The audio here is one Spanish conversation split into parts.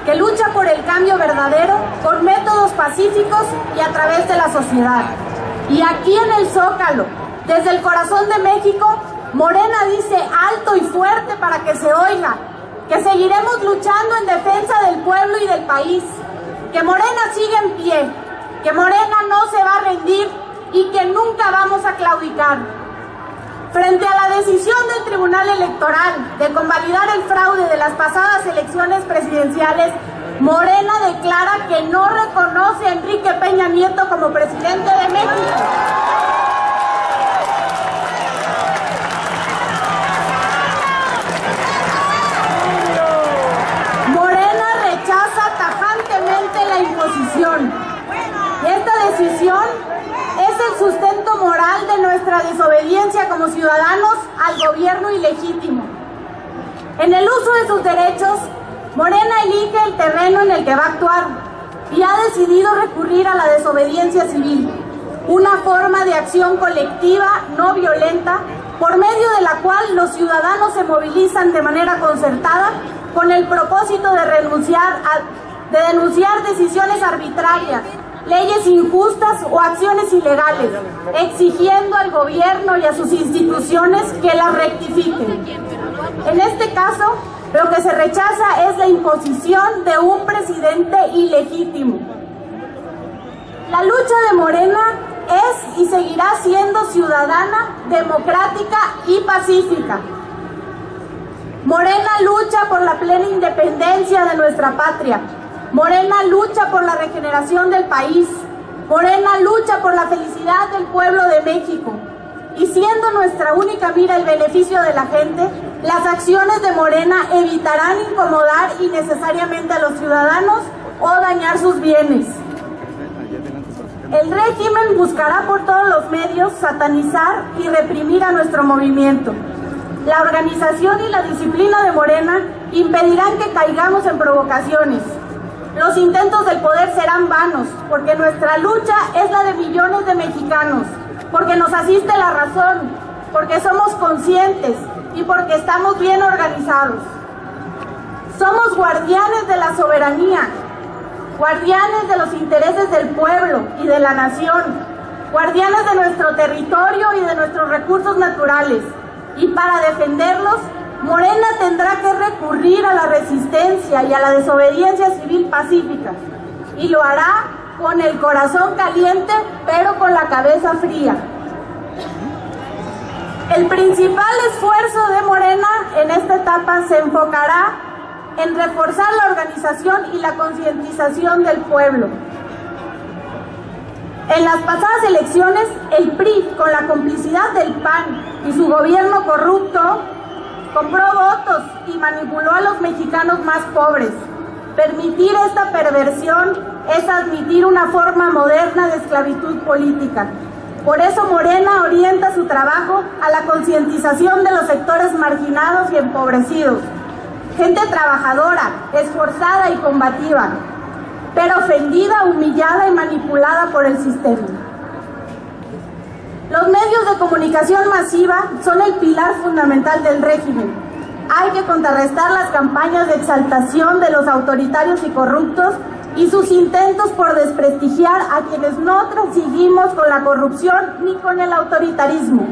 que lucha por el cambio verdadero con métodos pacíficos y a través de la sociedad. Y aquí en el Zócalo, desde el corazón de México, Morena dice alto y fuerte para que se oiga que seguiremos luchando en defensa del pueblo y del país, que Morena sigue en pie, que Morena no se va a rendir y que nunca vamos a claudicar. Frente a la decisión del Tribunal Electoral de convalidar el fraude de las pasadas elecciones presidenciales, Morena declara que no reconoce a Enrique Peña Nieto como presidente de México. Morena rechaza tajantemente la imposición. Y esta decisión es el sustento moral de nuestra desobediencia como ciudadanos al gobierno ilegítimo. En el uso de sus derechos, Morena elige el terreno en el que va a actuar y ha decidido recurrir a la desobediencia civil, una forma de acción colectiva no violenta por medio de la cual los ciudadanos se movilizan de manera concertada con el propósito de denunciar decisiones arbitrarias, leyes injustas o acciones ilegales, exigiendo al gobierno y a sus instituciones que las rectifiquen. En este caso, lo que se rechaza es la imposición de un presidente ilegítimo. La lucha de Morena es y seguirá siendo ciudadana, democrática y pacífica. Morena lucha por la plena independencia de nuestra patria. Morena lucha por la regeneración del país. Morena lucha por la felicidad del pueblo de México. Y siendo nuestra única mira el beneficio de la gente, las acciones de Morena evitarán incomodar innecesariamente a los ciudadanos o dañar sus bienes. El régimen buscará por todos los medios satanizar y reprimir a nuestro movimiento. La organización y la disciplina de Morena impedirán que caigamos en provocaciones. Los intentos del poder serán vanos, porque nuestra lucha es la de millones de mexicanos, porque nos asiste la razón, porque somos conscientes y porque estamos bien organizados. Somos guardianes de la soberanía, guardianes de los intereses del pueblo y de la nación, guardianes de nuestro territorio y de nuestros recursos naturales. Y para defenderlos, Morena tendrá que recurrir a la resistencia y a la desobediencia civil pacífica. Y lo hará con el corazón caliente, pero con la cabeza fría. El principal esfuerzo de Morena en esta etapa se enfocará en reforzar la organización y la concientización del pueblo. En las pasadas elecciones, el PRI, con la complicidad del PAN y su gobierno corrupto, compró votos y manipuló a los mexicanos más pobres. Permitir esta perversión es admitir una forma moderna de esclavitud política. Por eso Morena orienta su trabajo a la concientización de los sectores marginados y empobrecidos. Gente trabajadora, esforzada y combativa, pero ofendida, humillada y manipulada por el sistema. Los medios de comunicación masiva son el pilar fundamental del régimen. Hay que contrarrestar las campañas de exaltación de los autoritarios y corruptos y sus intentos por desprestigiar a quienes no transigimos con la corrupción ni con el autoritarismo.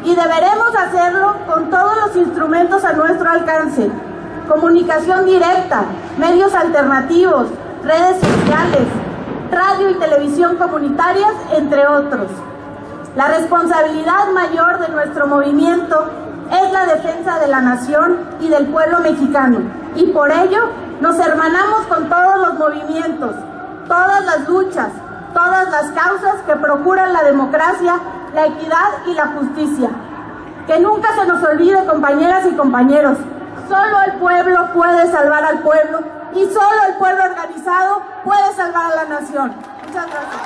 Y deberemos hacerlo con todos los instrumentos a nuestro alcance: comunicación directa, medios alternativos, redes sociales, radio y televisión comunitarias, entre otros. La responsabilidad mayor de nuestro movimiento es la defensa de la nación y del pueblo mexicano, y por ello nos hermanamos con todos los movimientos, todas las luchas, todas las causas que procuran la democracia, la equidad y la justicia. Que nunca se nos olvide, compañeras y compañeros, solo el pueblo puede salvar al pueblo y solo el pueblo organizado puede salvar a la nación. Muchas gracias.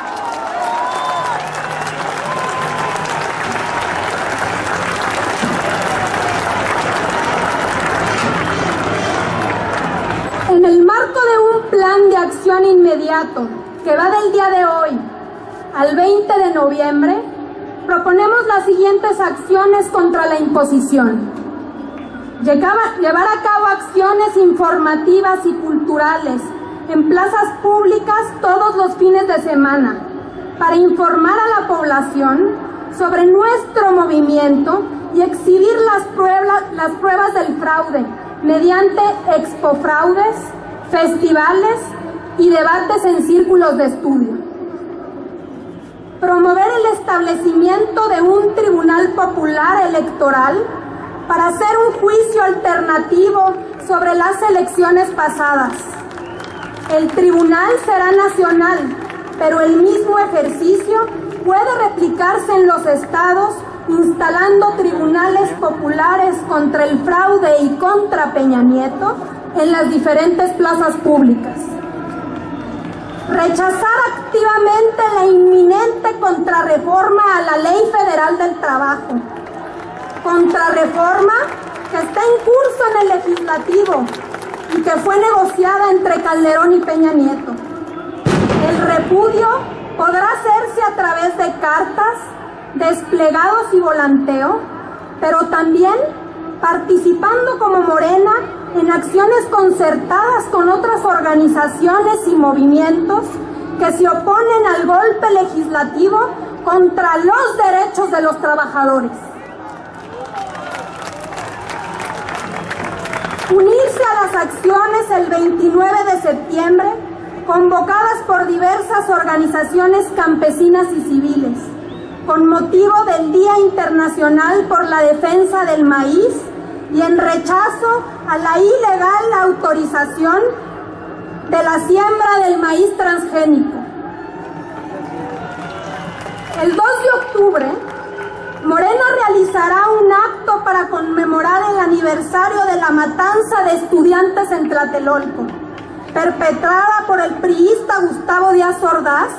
En el marco de un plan de acción inmediato que va del día de hoy al 20 de noviembre, proponemos las siguientes acciones contra la imposición. llevar a cabo acciones informativas y culturales en plazas públicas todos los fines de semana para informar a la población sobre nuestro movimiento y exhibir las pruebas del fraude mediante expofraudes, festivales y debates en círculos de estudio. Promover el establecimiento de un tribunal popular electoral para hacer un juicio alternativo sobre las elecciones pasadas. El tribunal será nacional, pero el mismo ejercicio puede replicarse en los estados, instalando tribunales populares contra el fraude y contra Peña Nieto en las diferentes plazas públicas. Rechazar activamente la inminente contrarreforma a la Ley Federal del Trabajo. Contrarreforma que está en curso en el legislativo y que fue negociada entre Calderón y Peña Nieto. El repudio podrá hacerse a través de cartas, desplegados y volanteo, pero también participando como Morena en acciones concertadas con otras organizaciones y movimientos que se oponen al golpe legislativo contra los derechos de los trabajadores. Unirse a las acciones el 29 de septiembre, convocadas por diversas organizaciones campesinas y civiles, con motivo del Día Internacional por la Defensa del Maíz y en rechazo a la ilegal autorización de la siembra del maíz transgénico. El 2 de octubre, Morena realizará un acto para conmemorar el aniversario de la matanza de estudiantes en Tlatelolco, perpetrada por el priista Gustavo Díaz Ordaz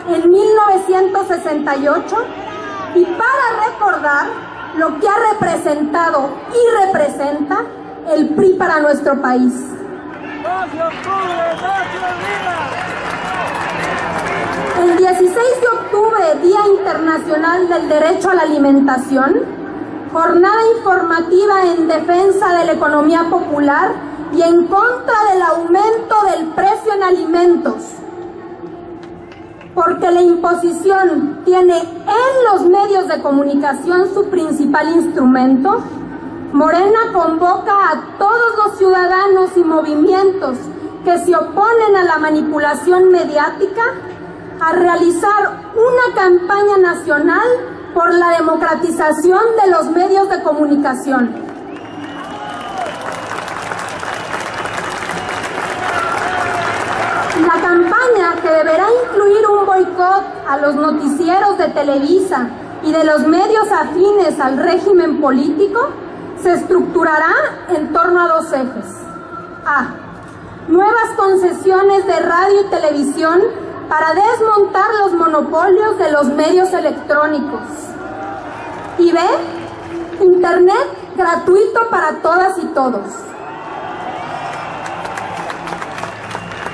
en 1968, y para recordar lo que ha representado y representa el PRI para nuestro país. El 16 de octubre, Día Internacional del Derecho a la Alimentación, jornada informativa en defensa de la economía popular y en contra del aumento del precio en alimentos. Porque la imposición tiene en los medios de comunicación su principal instrumento, Morena convoca a todos los ciudadanos y movimientos que se oponen a la manipulación mediática a realizar una campaña nacional por la democratización de los medios de comunicación. La campaña, que deberá incluir un boicot a los noticieros de Televisa y de los medios afines al régimen político, se estructurará en torno a dos ejes. A. Nuevas concesiones de radio y televisión para desmontar los monopolios de los medios electrónicos. Y B. Internet gratuito para todas y todos.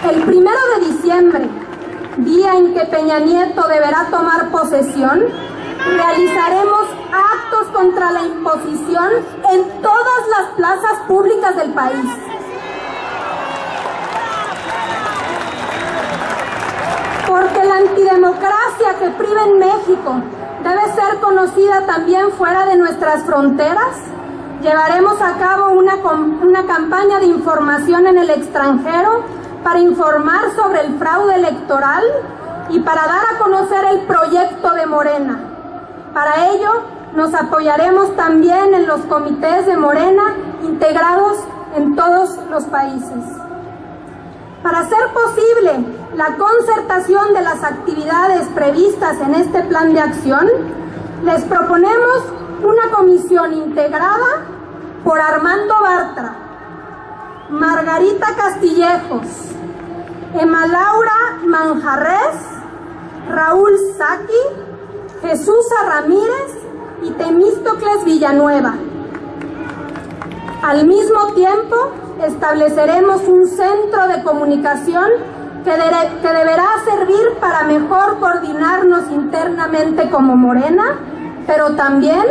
El 1 de diciembre, día en que Peña Nieto deberá tomar posesión, realizaremos actos contra la imposición en todas las plazas públicas del país. Porque la antidemocracia que priva en México debe ser conocida también fuera de nuestras fronteras, llevaremos a cabo una campaña de información en el extranjero para informar sobre el fraude electoral y para dar a conocer el proyecto de Morena. Para ello, nos apoyaremos también en los comités de Morena integrados en todos los países. Para hacer posible la concertación de las actividades previstas en este plan de acción, les proponemos una comisión integrada por Armando Bartra, Margarita Castillejos, Emma Laura Manjarres, Raúl Saki, Jesús Ramírez y Temístocles Villanueva. Al mismo tiempo, estableceremos un centro de comunicación que deberá servir para mejor coordinarnos internamente como Morena, pero también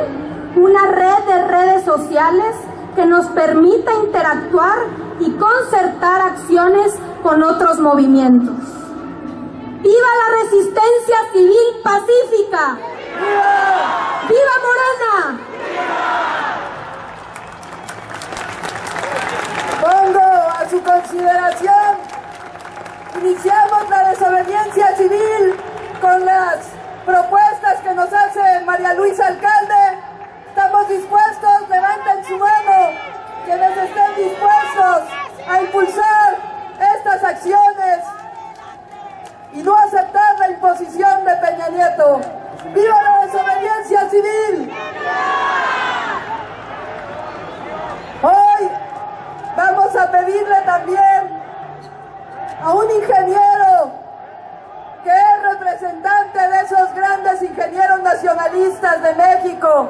una red de redes sociales que nos permita interactuar y concertar acciones con otros movimientos. ¡Viva la resistencia civil pacífica! ¡Viva! ¡Viva Morena! Pongo a su consideración, iniciamos la desobediencia civil con las propuestas que nos hace María Luisa Alcalde. Estamos dispuestos, levanten su mano, quienes estén dispuestos a impulsar estas acciones y no aceptar la imposición de Peña Nieto. ¡Viva la desobediencia civil! Hoy vamos a pedirle también a un ingeniero que es representante de esos grandes ingenieros nacionalistas de México,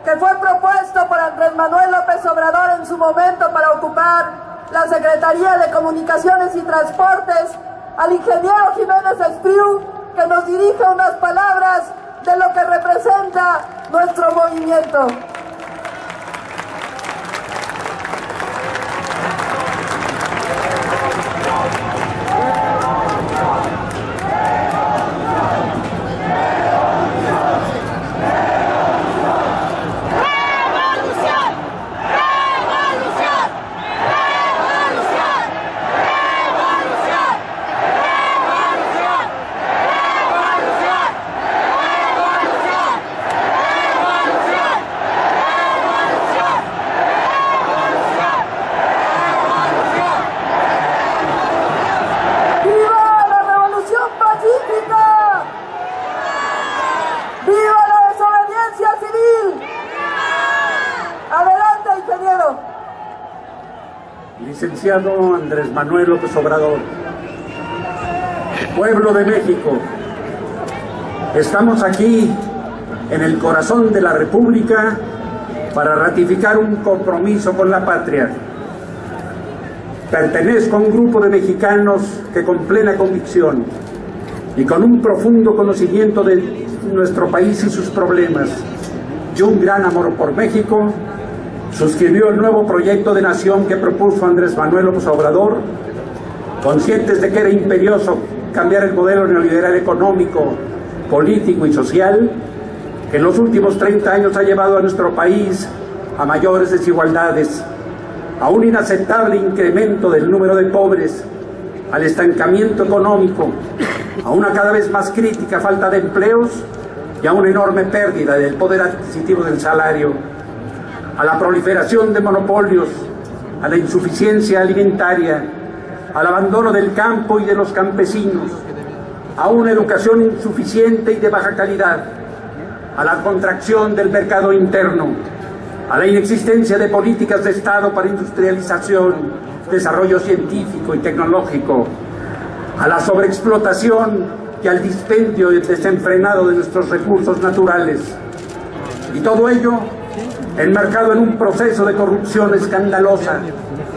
que fue propuesto por Andrés Manuel López Obrador en su momento para ocupar la Secretaría de Comunicaciones y Transportes, al ingeniero Jiménez Espriu, que nos dirija unas palabras de lo que representa nuestro movimiento. Licenciado Andrés Manuel López Obrador, pueblo de México, estamos aquí en el corazón de la República para ratificar un compromiso con la patria. Pertenezco a un grupo de mexicanos que con plena convicción y con un profundo conocimiento de nuestro país y sus problemas y un gran amor por México, suscribió el nuevo proyecto de nación que propuso Andrés Manuel López Obrador, conscientes de que era imperioso cambiar el modelo neoliberal económico, político y social, que en los últimos 30 años ha llevado a nuestro país a mayores desigualdades, a un inaceptable incremento del número de pobres, al estancamiento económico, a una cada vez más crítica falta de empleos y a una enorme pérdida del poder adquisitivo del salario, a la proliferación de monopolios, a la insuficiencia alimentaria, al abandono del campo y de los campesinos, a una educación insuficiente y de baja calidad, a la contracción del mercado interno, a la inexistencia de políticas de Estado para industrialización, desarrollo científico y tecnológico, a la sobreexplotación y al dispendio desenfrenado de nuestros recursos naturales. Y todo ello enmarcado en un proceso de corrupción escandalosa,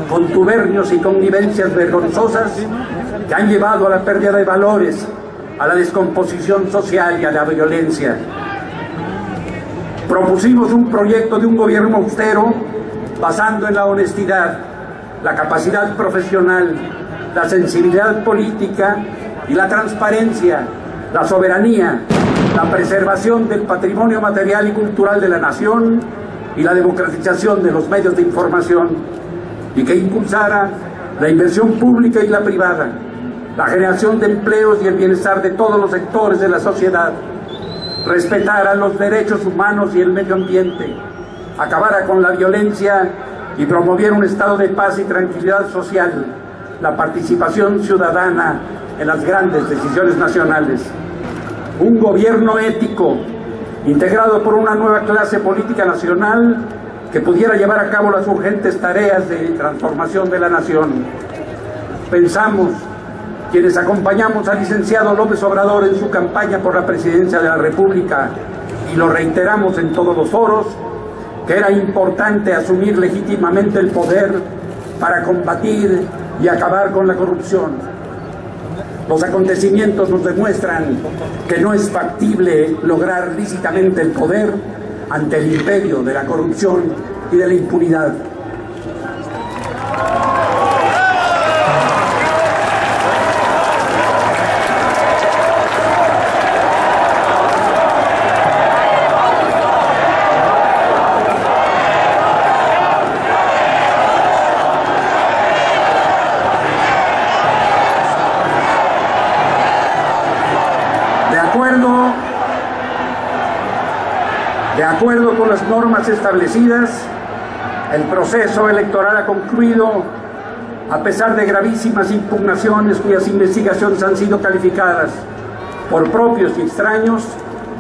contubernios y connivencias vergonzosas que han llevado a la pérdida de valores, a la descomposición social y a la violencia. Propusimos un proyecto de un gobierno austero basando en la honestidad, la capacidad profesional, la sensibilidad política y la transparencia, la soberanía, la preservación del patrimonio material y cultural de la nación y la democratización de los medios de información, y que impulsara la inversión pública y la privada, la generación de empleos y el bienestar de todos los sectores de la sociedad, respetara los derechos humanos y el medio ambiente, acabara con la violencia y promoviera un estado de paz y tranquilidad social, la participación ciudadana en las grandes decisiones nacionales. Un gobierno ético, integrado por una nueva clase política nacional que pudiera llevar a cabo las urgentes tareas de transformación de la nación. Pensamos, quienes acompañamos al licenciado López Obrador en su campaña por la presidencia de la República, y lo reiteramos en todos los foros, que era importante asumir legítimamente el poder para combatir y acabar con la corrupción. Los acontecimientos nos demuestran que no es factible lograr lícitamente el poder ante el imperio de la corrupción y de la impunidad. De acuerdo con las normas establecidas, el proceso electoral ha concluido a pesar de gravísimas impugnaciones cuyas investigaciones han sido calificadas por propios y extraños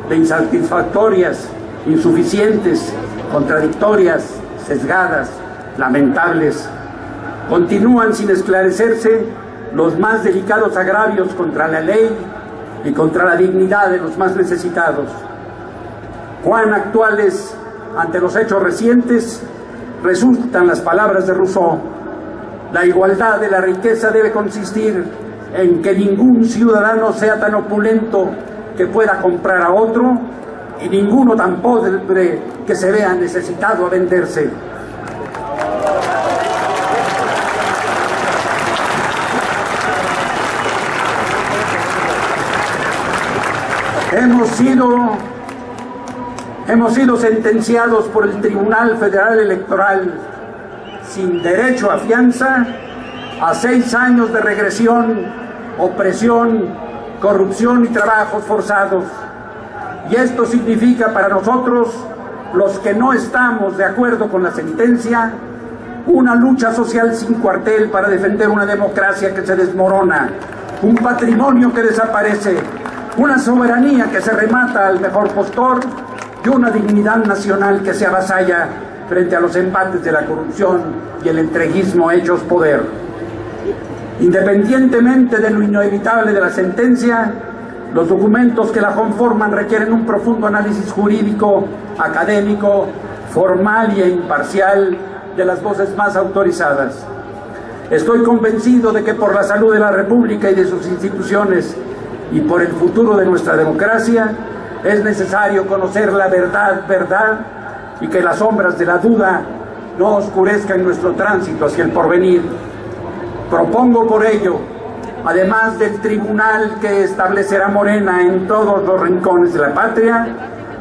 de insatisfactorias, insuficientes, contradictorias, sesgadas, lamentables. Continúan sin esclarecerse los más delicados agravios contra la ley y contra la dignidad de los más necesitados. Cuán actuales ante los hechos recientes resultan las palabras de Rousseau: la igualdad de la riqueza debe consistir en que ningún ciudadano sea tan opulento que pueda comprar a otro y ninguno tan pobre que se vea necesitado a venderse. Hemos sido sentenciados por el Tribunal Federal Electoral sin derecho a fianza a 6 años de regresión, opresión, corrupción y trabajos forzados. Y esto significa para nosotros, los que no estamos de acuerdo con la sentencia, una lucha social sin cuartel para defender una democracia que se desmorona, un patrimonio que desaparece, una soberanía que se remata al mejor postor y una dignidad nacional que se avasalla frente a los embates de la corrupción y el entreguismo hechos poder. Independientemente de lo inevitable de la sentencia, los documentos que la conforman requieren un profundo análisis jurídico, académico, formal e imparcial de las voces más autorizadas. Estoy convencido de que por la salud de la República y de sus instituciones y por el futuro de nuestra democracia, es necesario conocer la verdad y que las sombras de la duda no oscurezcan nuestro tránsito hacia el porvenir. Propongo por ello, además del tribunal que establecerá Morena en todos los rincones de la patria,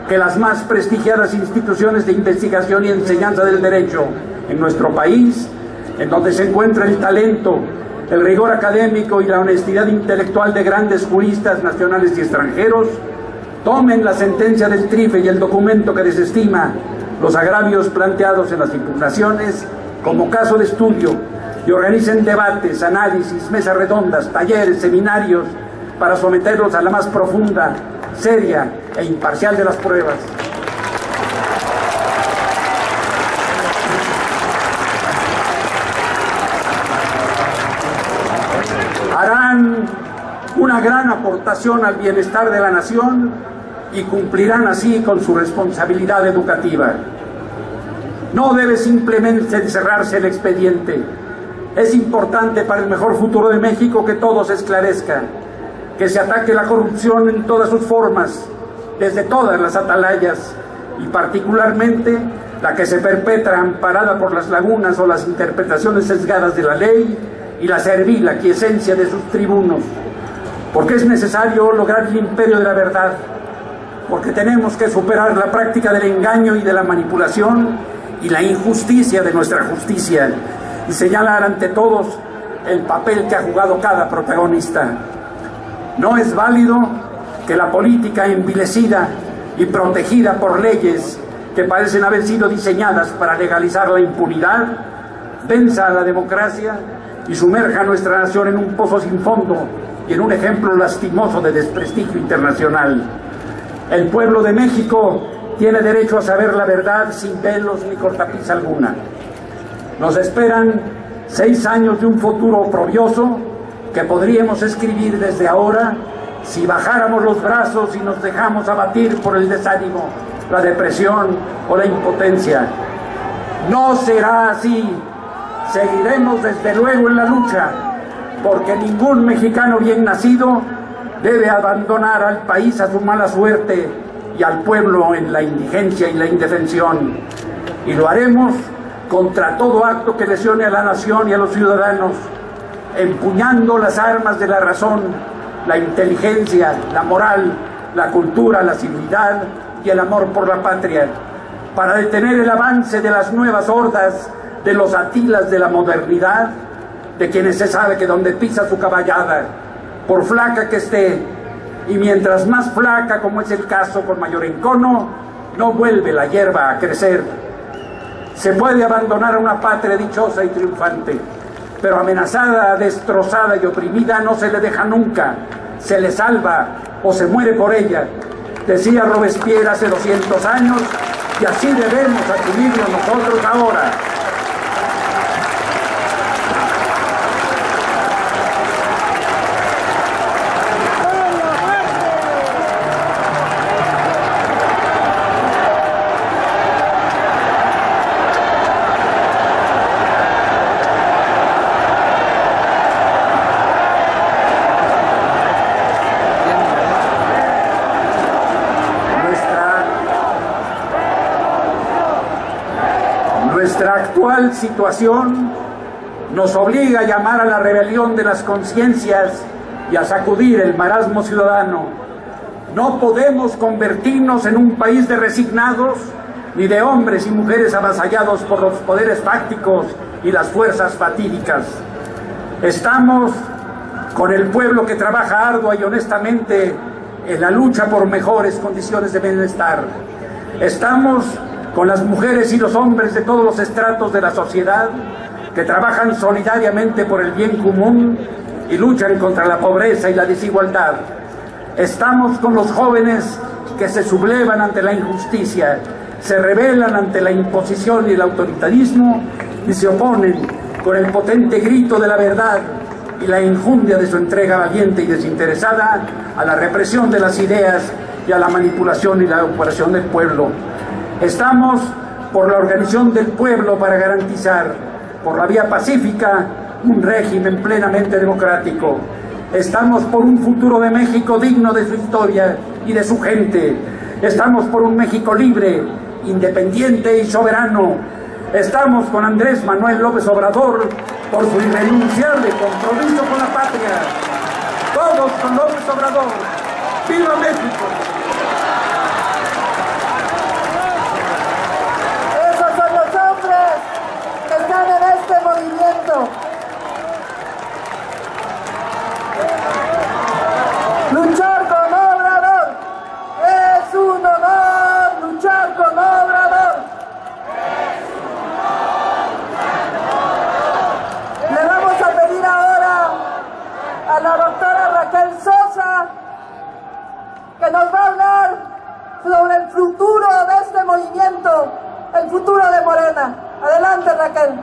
que las más prestigiadas instituciones de investigación y enseñanza del derecho en nuestro país, en donde se encuentra el talento, el rigor académico y la honestidad intelectual de grandes juristas nacionales y extranjeros, tomen la sentencia del TRIFE y el documento que desestima los agravios planteados en las impugnaciones como caso de estudio y organicen debates, análisis, mesas redondas, talleres, seminarios para someterlos a la más profunda, seria e imparcial de las pruebas. Harán una gran aportación al bienestar de la nación y cumplirán así con su responsabilidad educativa. No debe simplemente cerrarse el expediente. Es importante para el mejor futuro de México que todo se esclarezca, que se ataque la corrupción en todas sus formas, desde todas las atalayas, y particularmente la que se perpetra amparada por las lagunas o las interpretaciones sesgadas de la ley y la servil aquiescencia de sus tribunos. Porque es necesario lograr el imperio de la verdad, porque tenemos que superar la práctica del engaño y de la manipulación y la injusticia de nuestra justicia, y señalar ante todos el papel que ha jugado cada protagonista. No es válido que la política envilecida y protegida por leyes que parecen haber sido diseñadas para legalizar la impunidad venza a la democracia y sumerja a nuestra nación en un pozo sin fondo y en un ejemplo lastimoso de desprestigio internacional. El pueblo de México tiene derecho a saber la verdad sin velos ni cortapisa alguna. Nos esperan 6 años de un futuro oprobioso que podríamos escribir desde ahora si bajáramos los brazos y nos dejamos abatir por el desánimo, la depresión o la impotencia. No será así. Seguiremos desde luego en la lucha, porque ningún mexicano bien nacido debe abandonar al país a su mala suerte y al pueblo en la indigencia y la indefensión. y lo haremos contra todo acto que lesione a la nación y a los ciudadanos, empuñando las armas de la razón, la inteligencia, la moral, la cultura, la civilidad y el amor por la patria, para detener el avance de las nuevas hordas, de los Atilas de la modernidad, de quienes se sabe que donde pisa su caballada, por flaca que esté, y mientras más flaca, como es el caso con mayor encono, no vuelve la hierba a crecer. Se puede abandonar a una patria dichosa y triunfante, pero amenazada, destrozada y oprimida no se le deja nunca, se le salva o se muere por ella, decía Robespierre hace 200 años, y así debemos asumirlo nosotros ahora. Nuestra actual situación nos obliga a llamar a la rebelión de las conciencias y a sacudir el marasmo ciudadano. No podemos convertirnos en un país de resignados, ni de hombres y mujeres avasallados por los poderes fácticos y las fuerzas fatídicas. Estamos con el pueblo que trabaja ardua y honestamente en la lucha por mejores condiciones de bienestar. Estamos con las mujeres y los hombres de todos los estratos de la sociedad que trabajan solidariamente por el bien común y luchan contra la pobreza y la desigualdad. Estamos con los jóvenes que se sublevan ante la injusticia, se rebelan ante la imposición y el autoritarismo y se oponen con el potente grito de la verdad y la enjundia de su entrega valiente y desinteresada a la represión de las ideas y a la manipulación y la operación del pueblo. Estamos por la organización del pueblo para garantizar, por la vía pacífica, un régimen plenamente democrático. Estamos por un futuro de México digno de su historia y de su gente. Estamos por un México libre, independiente y soberano. Estamos con Andrés Manuel López Obrador por su irrenunciable compromiso con la patria. Todos con López Obrador. ¡Viva México! Esos son los hombres que están en este movimiento. Luchar con Obrador es un honor. Luchar con Obrador. Le vamos a pedir ahora a la doctora Raquel Sosa que nos va a hablar sobre el futuro de este movimiento, el futuro de Morena. Adelante, Raquel.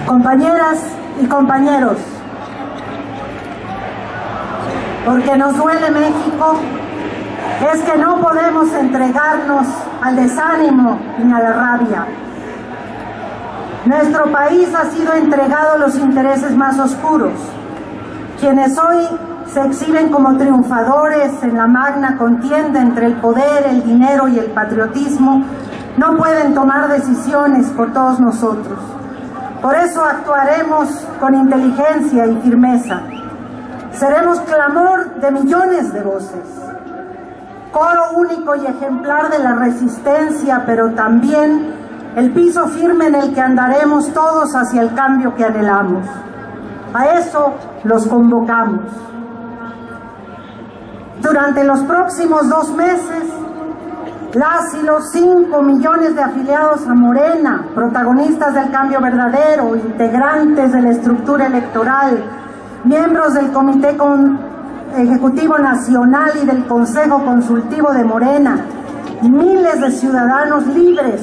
Compañeras y compañeros, porque nos duele México, es que no podemos entregarnos al desánimo ni a la rabia. Nuestro país ha sido entregado a los intereses más oscuros, quienes hoy se exhiben como triunfadores en la magna contienda entre el poder, el dinero y el patriotismo, no pueden tomar decisiones por todos nosotros. Por eso actuaremos con inteligencia y firmeza. Seremos clamor de millones de voces, coro único y ejemplar de la resistencia, pero también el piso firme en el que andaremos todos hacia el cambio que anhelamos. A eso los convocamos. Durante los próximos 2 meses, las y los 5 millones de afiliados a Morena, protagonistas del cambio verdadero, integrantes de la estructura electoral, miembros del Comité Ejecutivo Nacional y del Consejo Consultivo de Morena, y miles de ciudadanos libres,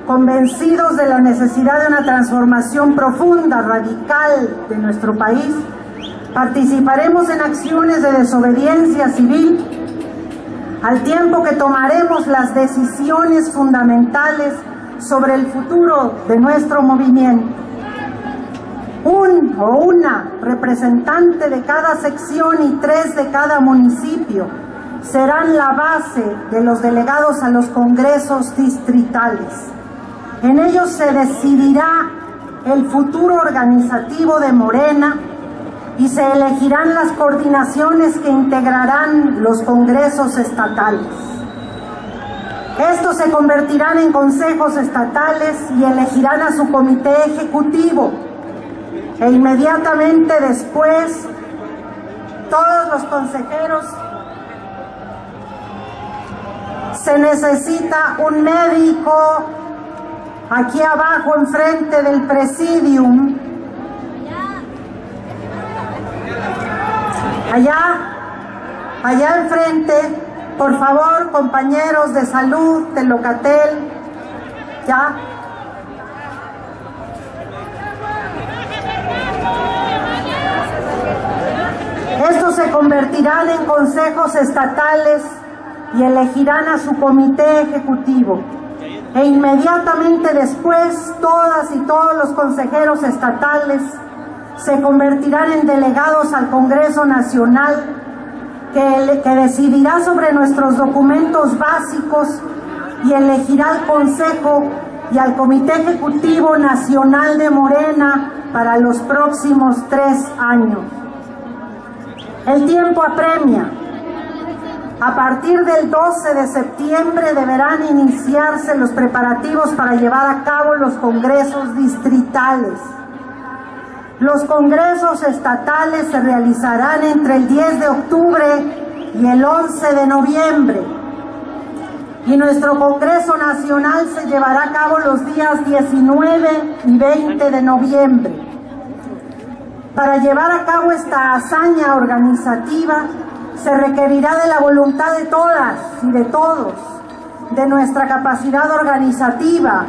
convencidos de la necesidad de una transformación profunda, radical de nuestro país, participaremos en acciones de desobediencia civil, al tiempo que tomaremos las decisiones fundamentales sobre el futuro de nuestro movimiento. un o una representante de cada sección y 3 de cada municipio serán la base de los delegados a los congresos distritales. En ellos se decidirá el futuro organizativo de Morena y se elegirán las coordinaciones que integrarán los congresos estatales. Estos se convertirán en consejos estatales y elegirán a su comité ejecutivo. E inmediatamente después, todos los consejeros, se necesita un médico aquí abajo enfrente del presidium. Allá enfrente, por favor, compañeros de salud, de Locatel, ya. Estos se convertirán en consejos estatales y elegirán a su comité ejecutivo. E inmediatamente después, todas y todos los consejeros estatales se convertirán en delegados al Congreso Nacional, que decidirá sobre nuestros documentos básicos y elegirá al Consejo y al Comité Ejecutivo Nacional de Morena para los próximos 3 años. El tiempo apremia. A partir del 12 de septiembre deberán iniciarse los preparativos para llevar a cabo los congresos distritales. Los congresos estatales se realizarán entre el 10 de octubre y el 11 de noviembre. Y nuestro Congreso Nacional se llevará a cabo los días 19 y 20 de noviembre. Para llevar a cabo esta hazaña organizativa, se requerirá de la voluntad de todas y de todos, de nuestra capacidad organizativa,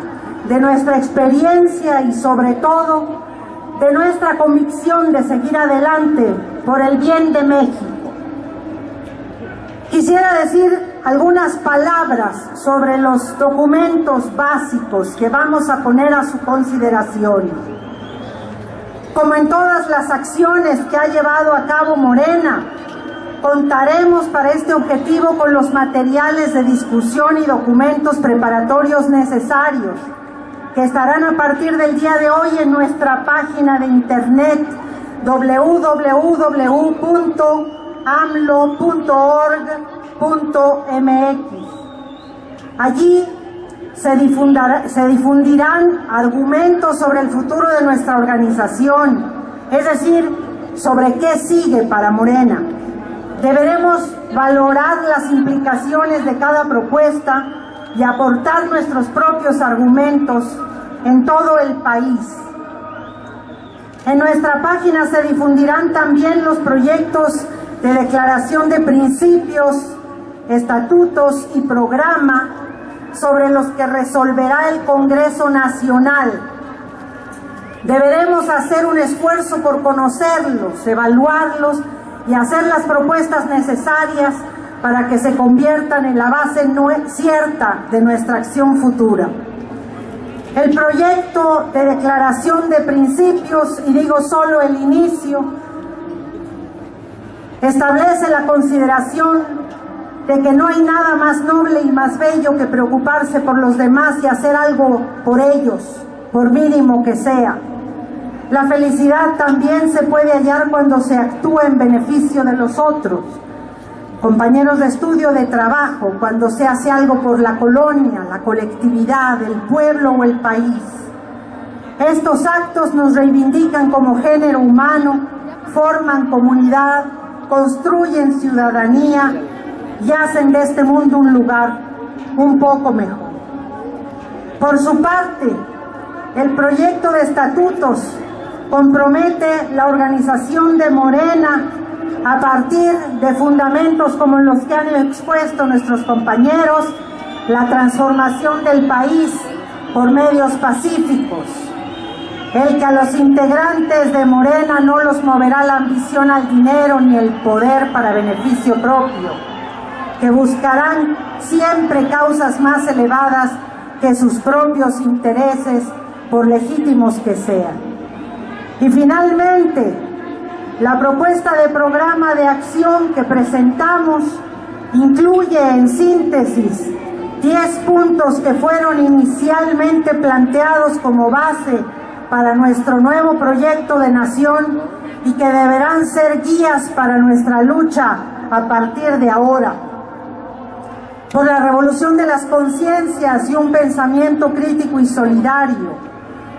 de nuestra experiencia y sobre todo de nuestra convicción de seguir adelante por el bien de México. Quisiera decir algunas palabras sobre los documentos básicos que vamos a poner a su consideración. Como en todas las acciones que ha llevado a cabo Morena, contaremos para este objetivo con los materiales de discusión y documentos preparatorios necesarios, que estarán a partir del día de hoy en nuestra página de internet www.amlo.org.mx. Allí se difundirán argumentos sobre el futuro de nuestra organización, es decir, sobre qué sigue para Morena. Deberemos valorar las implicaciones de cada propuesta y aportar nuestros propios argumentos en todo el país. En nuestra página se difundirán también los proyectos de declaración de principios, estatutos y programa sobre los que resolverá el Congreso Nacional. Deberemos hacer un esfuerzo por conocerlos, evaluarlos y hacer las propuestas necesarias para que se conviertan en la base cierta de nuestra acción futura. El proyecto de declaración de principios, y digo solo el inicio, establece la consideración de que no hay nada más noble y más bello que preocuparse por los demás y hacer algo por ellos, por mínimo que sea. La felicidad también se puede hallar cuando se actúa en beneficio de los otros. Compañeros de estudio, de trabajo, cuando se hace algo por la colonia, la colectividad, el pueblo o el país. Estos actos nos reivindican como género humano, forman comunidad, construyen ciudadanía y hacen de este mundo un lugar un poco mejor. Por su parte, el proyecto de estatutos compromete la organización de Morena a partir de fundamentos como los que han expuesto nuestros compañeros, la transformación del país por medios pacíficos, el que a los integrantes de Morena no los moverá la ambición al dinero ni el poder para beneficio propio, que buscarán siempre causas más elevadas que sus propios intereses, por legítimos que sean. Y finalmente, la propuesta de programa de acción que presentamos incluye en síntesis 10 puntos que fueron inicialmente planteados como base para nuestro nuevo proyecto de nación y que deberán ser guías para nuestra lucha a partir de ahora. Por la revolución de las conciencias y un pensamiento crítico y solidario,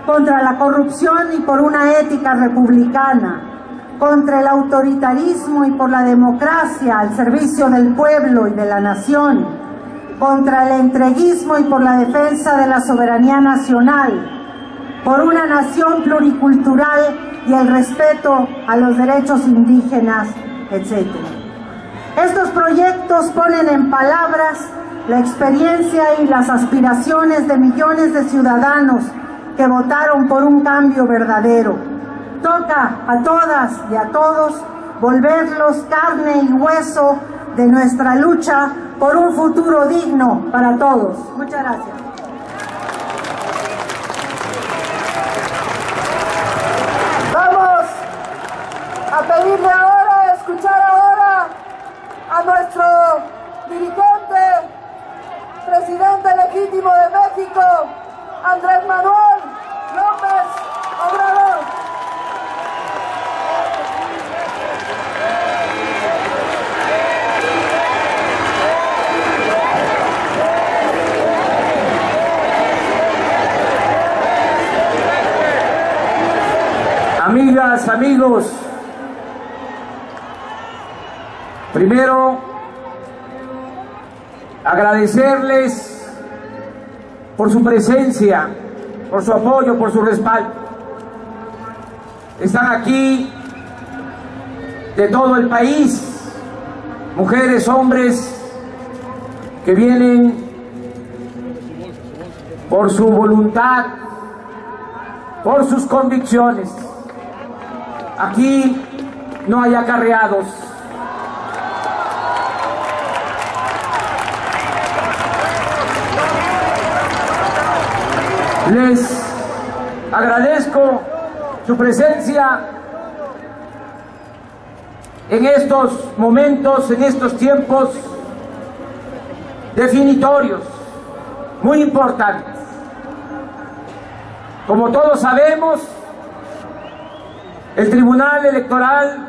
contra la corrupción y por una ética republicana, contra el autoritarismo y por la democracia al servicio del pueblo y de la nación, contra el entreguismo y por la defensa de la soberanía nacional, por una nación pluricultural y el respeto a los derechos indígenas, etc. Estos proyectos ponen en palabras la experiencia y las aspiraciones de millones de ciudadanos que votaron por un cambio verdadero. Toca a todas y a todos volverlos carne y hueso de nuestra lucha por un futuro digno para todos. Muchas gracias. Vamos a pedirle ahora, escuchar ahora a nuestro dirigente, presidente legítimo de México, Andrés Manuel López Obrador. Amigas, amigos, primero agradecerles por su presencia, por su apoyo, por su respaldo. Están aquí de todo el país, mujeres, hombres, que vienen por su voluntad, por sus convicciones. Aquí no hay acarreados. Les agradezco su presencia en estos momentos, en estos tiempos definitorios, muy importantes. Como todos sabemos, el Tribunal Electoral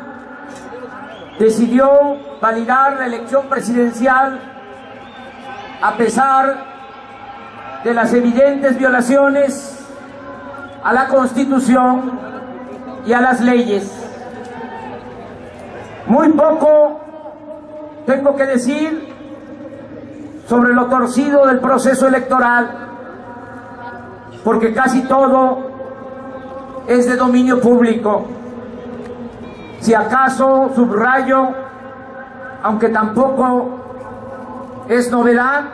decidió validar la elección presidencial a pesar de las evidentes violaciones a la Constitución y a las leyes. Muy poco tengo que decir sobre lo torcido del proceso electoral, porque casi todo es de dominio público. Si acaso subrayo, aunque tampoco es novedad,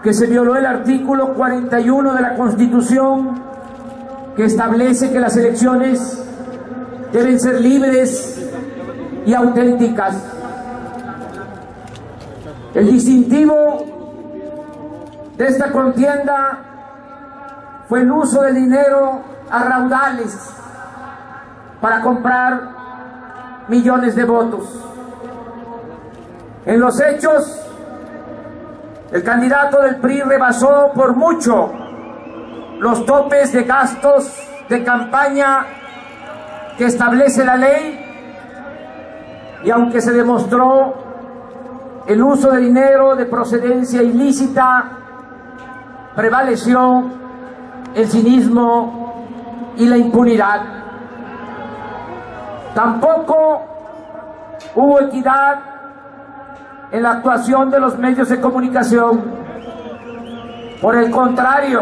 que se violó el artículo 41 de la Constitución, que establece que las elecciones deben ser libres y auténticas. El distintivo de esta contienda fue el uso de dinero a raudales para comprar millones de votos. En los hechos, el candidato del PRI rebasó por mucho los topes de gastos de campaña que establece la ley, y aunque se demostró el uso de dinero de procedencia ilícita, prevaleció el cinismo y la impunidad. Tampoco hubo equidad en la actuación de los medios de comunicación. Por el contrario,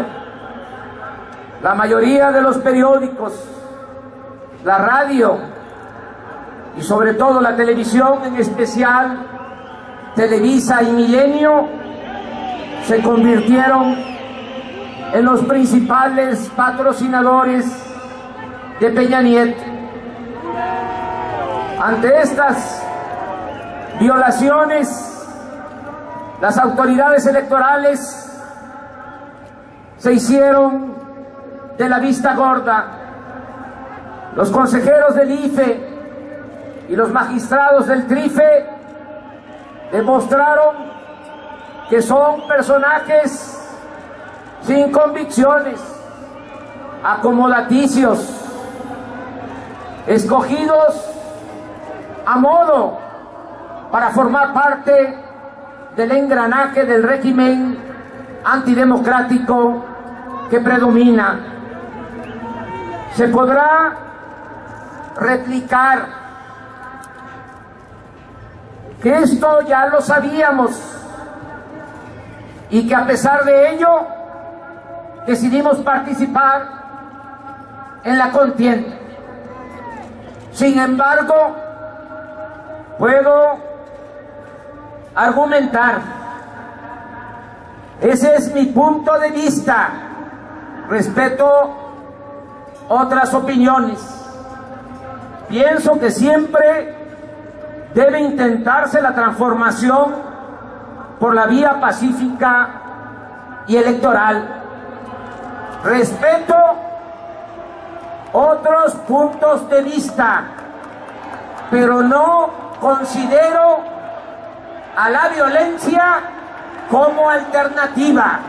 la mayoría de los periódicos, la radio y sobre todo la televisión, en especial Televisa y Milenio, se convirtieron en los principales patrocinadores de Peña Nieto. Ante estas violaciones, las autoridades electorales se hicieron de la vista gorda Los consejeros del IFE y los magistrados del TRIFE demostraron que son personajes sin convicciones, acomodaticios, escogidos a modo para formar parte del engranaje del régimen antidemocrático que predomina. Se podrá replicar que esto ya lo sabíamos y que a pesar de ello decidimos participar en la contienda. Sin embargo, puedo argumentar, ese es mi punto de vista, respeto otras opiniones. Pienso que siempre debe intentarse la transformación por la vía pacífica y electoral. Respeto otros puntos de vista, pero no considero a la violencia como alternativa.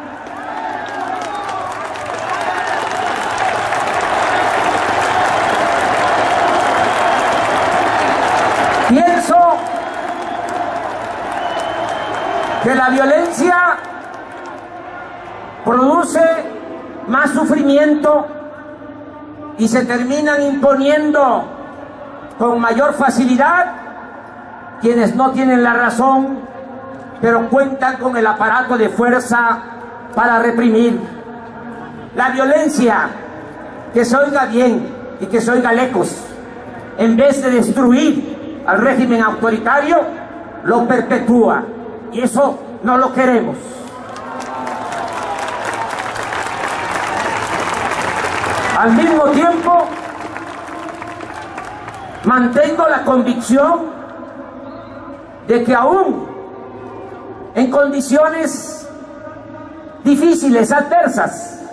Pienso que la violencia produce más sufrimiento y se terminan imponiendo con mayor facilidad quienes no tienen la razón, pero cuentan con el aparato de fuerza para reprimir. La violencia, que se oiga bien y que se oiga lejos, en vez de destruir al régimen autoritario, lo perpetúa, y eso no lo queremos. Al mismo tiempo, mantengo la convicción de que aún en condiciones difíciles, adversas,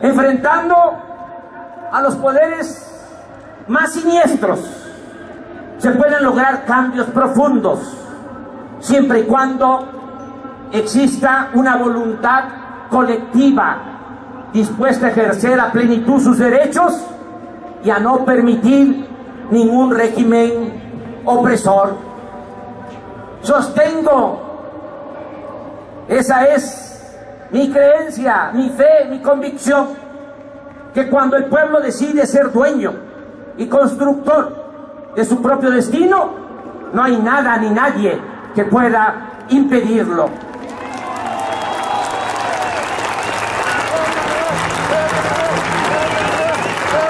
enfrentando a los poderes más siniestros, se pueden lograr cambios profundos, siempre y cuando exista una voluntad colectiva dispuesta a ejercer a plenitud sus derechos y a no permitir ningún régimen opresor. Sostengo, esa es mi creencia, mi fe, mi convicción, que cuando el pueblo decide ser dueño y constructor de su propio destino, no hay nada ni nadie que pueda impedirlo.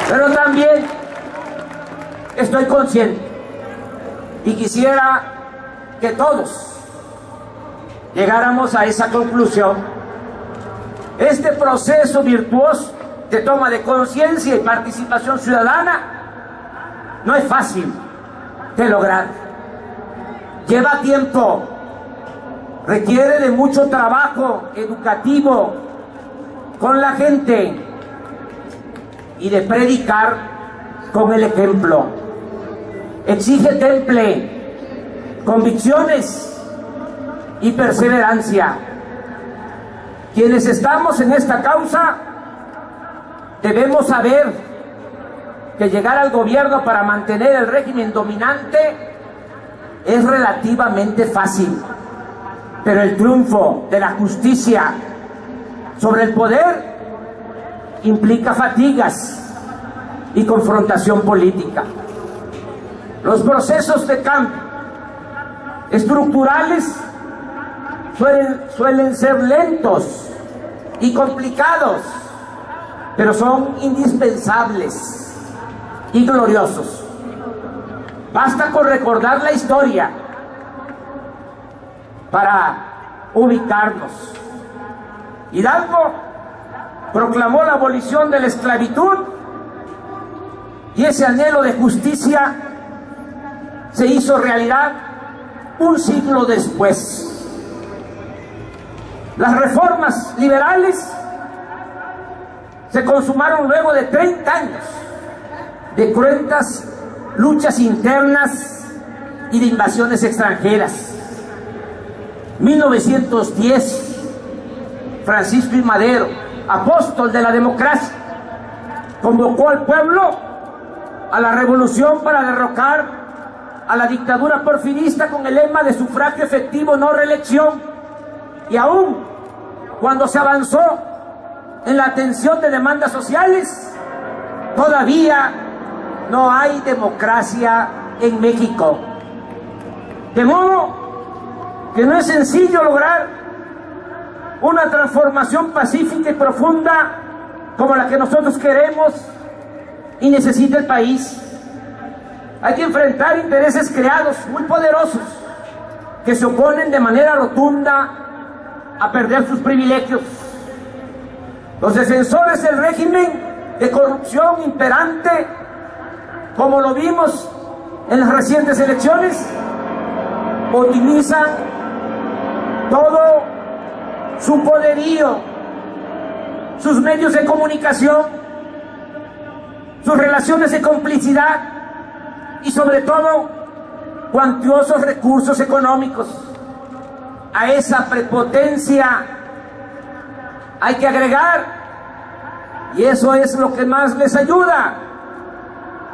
Pero también estoy consciente y quisiera que todos llegáramos a esa conclusión. Este proceso virtuoso de toma de conciencia y participación ciudadana no es fácil de lograr. Lleva tiempo, requiere de mucho trabajo educativo con la gente y de predicar con el ejemplo. Exige temple, convicciones y perseverancia. Quienes estamos en esta causa debemos saber que llegar al gobierno para mantener el régimen dominante es relativamente fácil, pero el triunfo de la justicia sobre el poder implica fatigas y confrontación política. Los procesos de cambio estructurales suelen ser lentos y complicados, pero son indispensables y gloriosos. Basta con recordar la historia para ubicarnos. Hidalgo proclamó la abolición de la esclavitud y ese anhelo de justicia se hizo realidad un siglo después. Las reformas liberales se consumaron luego de 30 años de cruentas luchas internas y de invasiones extranjeras. 1910, Francisco I. Madero, apóstol de la democracia, convocó al pueblo a la revolución para derrocar a la dictadura porfirista con el lema de sufragio efectivo, no reelección. Y aún cuando se avanzó en la atención de demandas sociales, todavía no hay democracia en México. De modo que no es sencillo lograr una transformación pacífica y profunda como la que nosotros queremos y necesita el país. Hay que enfrentar intereses creados muy poderosos que se oponen de manera rotunda a perder sus privilegios. Los defensores del régimen de corrupción imperante, como lo vimos en las recientes elecciones, utilizan todo su poderío, sus medios de comunicación, sus relaciones de complicidad y sobre todo cuantiosos recursos económicos. A esa prepotencia hay que agregar, y eso es lo que más les ayuda,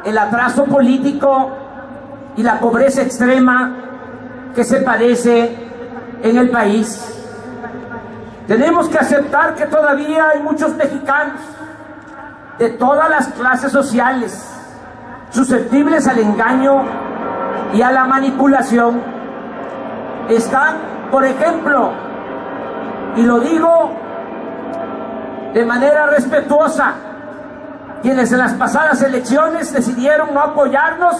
el atraso político y la pobreza extrema que se padece en el país. Tenemos que aceptar que todavía hay muchos mexicanos de todas las clases sociales susceptibles al engaño y a la manipulación. Están, por ejemplo, y lo digo de manera respetuosa, quienes en las pasadas elecciones decidieron no apoyarnos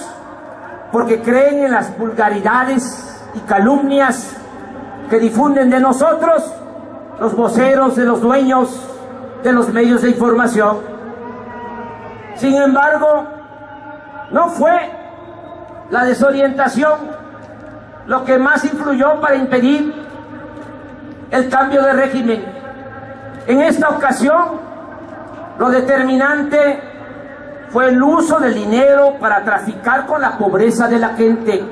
porque creen en las vulgaridades y calumnias que difunden de nosotros los voceros de los dueños de los medios de información. Sin embargo, no fue la desorientación lo que más influyó para impedir el cambio de régimen. En esta ocasión, lo determinante fue el uso del dinero para traficar con la pobreza de la gente.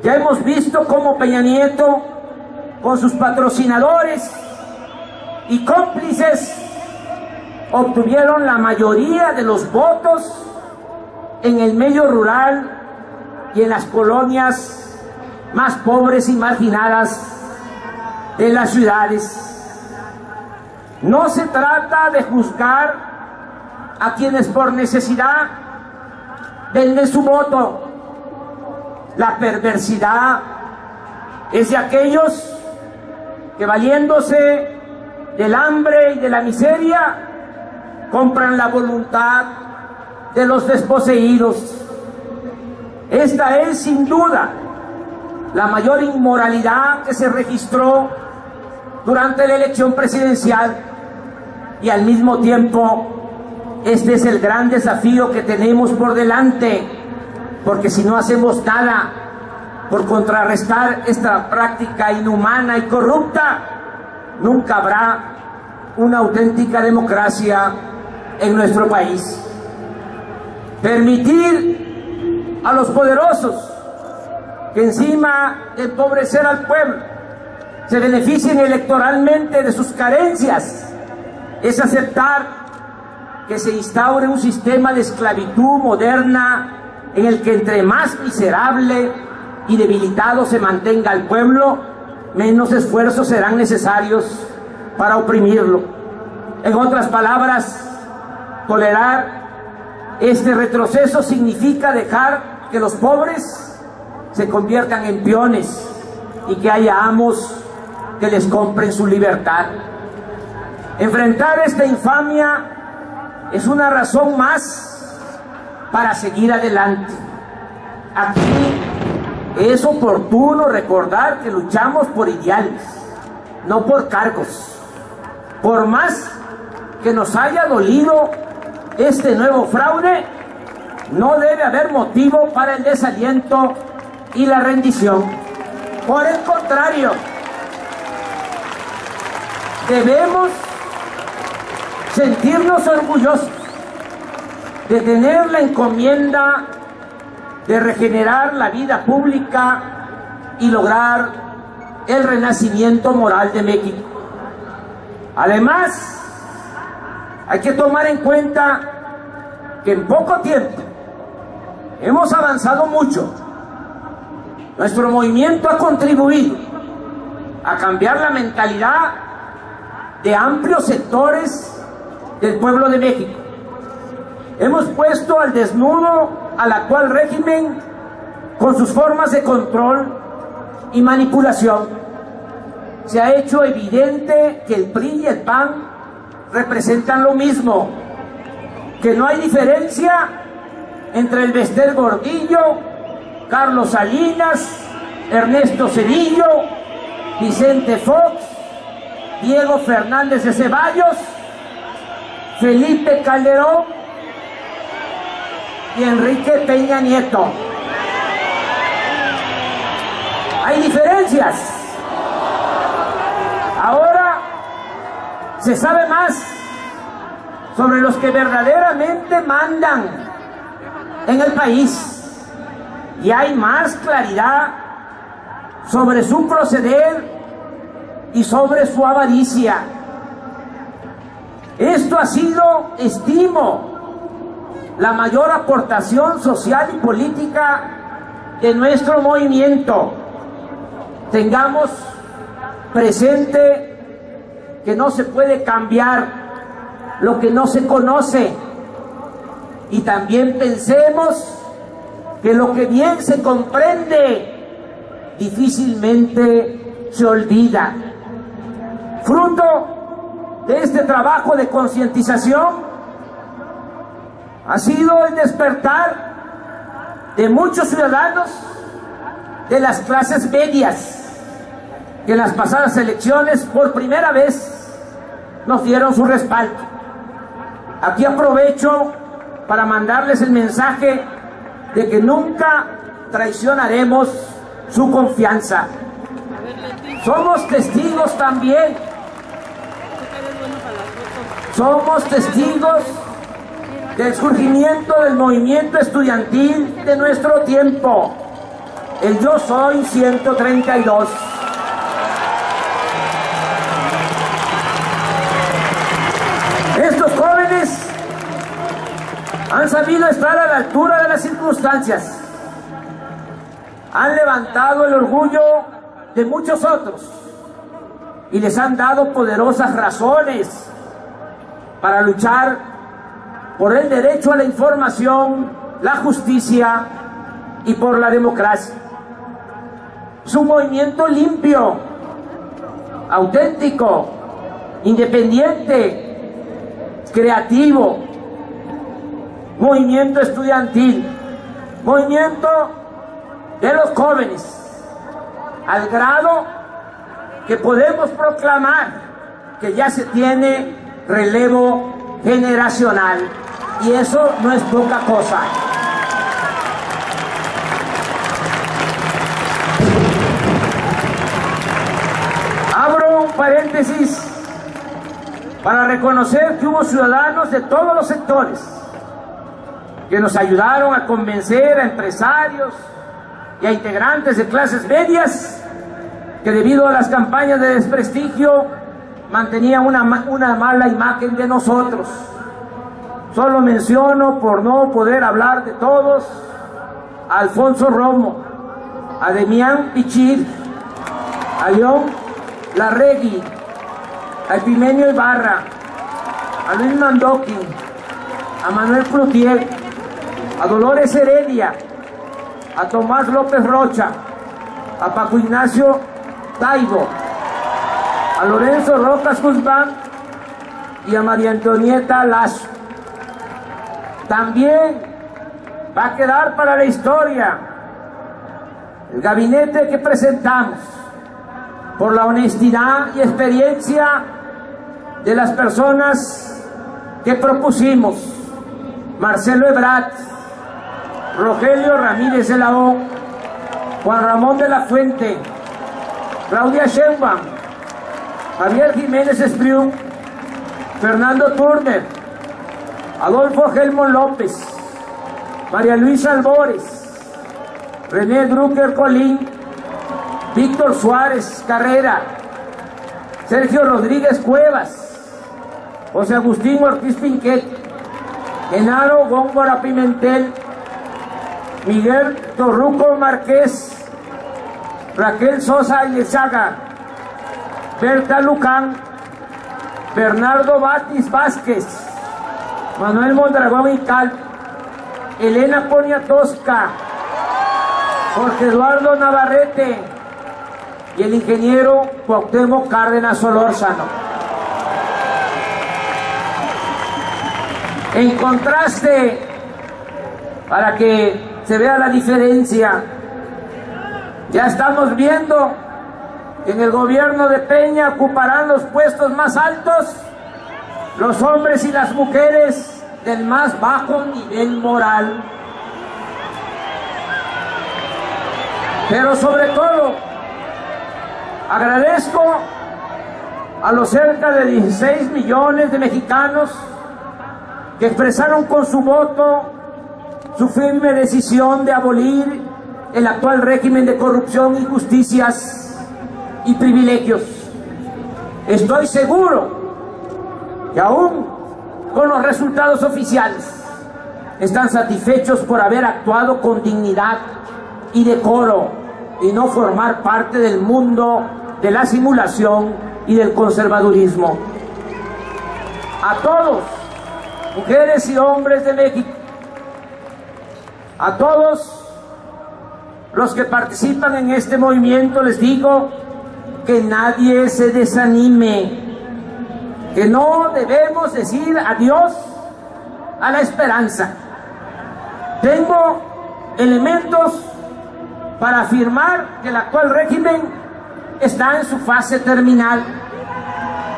Ya hemos visto cómo Peña Nieto, con sus patrocinadores y cómplices, obtuvieron la mayoría de los votos en el medio rural y en las colonias más pobres y marginadas de las ciudades. No se trata de juzgar a quienes por necesidad venden su voto. La perversidad es de aquellos que, valiéndose del hambre y de la miseria, compran la voluntad de los desposeídos. Esta es sin duda la mayor inmoralidad que se registró durante la elección presidencial, y al mismo tiempo este es el gran desafío que tenemos por delante, porque si no hacemos nada por contrarrestar esta práctica inhumana y corrupta, nunca habrá una auténtica democracia en nuestro país. Permitir a los poderosos que, encima de empobrecer al pueblo, se beneficien electoralmente de sus carencias, es aceptar que se instaure un sistema de esclavitud moderna en el que entre más miserable y debilitado se mantenga al pueblo, menos esfuerzos serán necesarios para oprimirlo. En otras palabras, tolerar este retroceso significa dejar que los pobres se conviertan en peones y que haya amos que les compren su libertad. Enfrentar esta infamia es una razón más para seguir adelante. Aquí es oportuno recordar que luchamos por ideales, no por cargos. Por más que nos haya dolido este nuevo fraude, no debe haber motivo para el desaliento y la rendición. Por el contrario, debemos sentirnos orgullosos de tener la encomienda de regenerar la vida pública y lograr el renacimiento moral de México. Además, hay que tomar en cuenta que en poco tiempo hemos avanzado mucho. Nuestro movimiento ha contribuido a cambiar la mentalidad de amplios sectores del pueblo de México. Hemos puesto al desnudo al actual régimen con sus formas de control y manipulación. Se ha hecho evidente que el PRI y el PAN representan lo mismo, que no hay diferencia entre el Bester Gordillo, Carlos Salinas, Ernesto Zedillo, Vicente Fox, Diego Fernández de Ceballos, Felipe Calderón y Enrique Peña Nieto. Hay diferencias. Ahora se sabe más sobre los que verdaderamente mandan en el país y hay más claridad sobre su proceder y sobre su avaricia. Esto ha sido, estimo, la mayor aportación social y política de nuestro movimiento. Tengamos presente que no se puede cambiar lo que no se conoce, y también pensemos que lo que bien se comprende difícilmente se olvida. Fruto de este trabajo de concientización ha sido el despertar de muchos ciudadanos de las clases medias que en las pasadas elecciones por primera vez nos dieron su respaldo. Aquí aprovecho para mandarles el mensaje de que nunca traicionaremos su confianza. Somos testigos también, somos testigos del surgimiento del movimiento estudiantil de nuestro tiempo, el Yo Soy 132. Estos jóvenes han sabido estar a la altura de las circunstancias, han levantado el orgullo de muchos otros y les han dado poderosas razones para luchar por el derecho a la información, la justicia y por la democracia. Es un movimiento limpio, auténtico, independiente, creativo, movimiento estudiantil, movimiento de los jóvenes, al grado que podemos proclamar que ya se tiene relevo generacional, y eso no es poca cosa. Abro un paréntesis para reconocer que hubo ciudadanos de todos los sectores que nos ayudaron a convencer a empresarios y a integrantes de clases medias que debido a las campañas de desprestigio mantenían una mala imagen de nosotros. Solo menciono, por no poder hablar de todos, a Alfonso Romo, a Demián Pichir, a León Larregui, a Epimenio Ibarra, a Luis Mandoki, a Manuel Cloutier, a Dolores Heredia, a Tomás López Rocha, a Paco Ignacio Taibo, a Lorenzo Rojas Guzmán y a María Antonieta Lazo. También va a quedar para la historia el gabinete que presentamos por la honestidad y experiencia de las personas que propusimos: Marcelo Ebrard, Rogelio Ramírez de la O, Juan Ramón de la Fuente, Claudia Sheinbaum, Javier Jiménez Espriu, Fernando Turner, Adolfo Helmond López, María Luisa Albores, René Drucker Colín, Víctor Suárez Carrera, Sergio Rodríguez Cuevas, José Agustín Ortiz Pinquet, Genaro Góngora Pimentel, Miguel Torruco Márquez, Raquel Sosa Yezaga, Berta Lucán, Bernardo Batis Vázquez, Manuel Mondragón Ical, Elena Poniatowska, Jorge Eduardo Navarrete y el ingeniero Cuauhtémoc Cárdenas Solórzano. En contraste, para que se vea la diferencia, ya estamos viendo que en el gobierno de Peña ocuparán los puestos más altos los hombres y las mujeres del más bajo nivel moral. Pero sobre todo, agradezco a los cerca de 16 millones de mexicanos que expresaron con su voto su firme decisión de abolir el actual régimen de corrupción, injusticias y privilegios. Estoy seguro que aún con los resultados oficiales están satisfechos por haber actuado con dignidad y decoro y no formar parte del mundo de la simulación y del conservadurismo. A todos, mujeres y hombres de México, a todos los que participan en este movimiento, les digo que nadie se desanime, que no debemos decir adiós a la esperanza. Tengo elementos para afirmar que el actual régimen está en su fase terminal,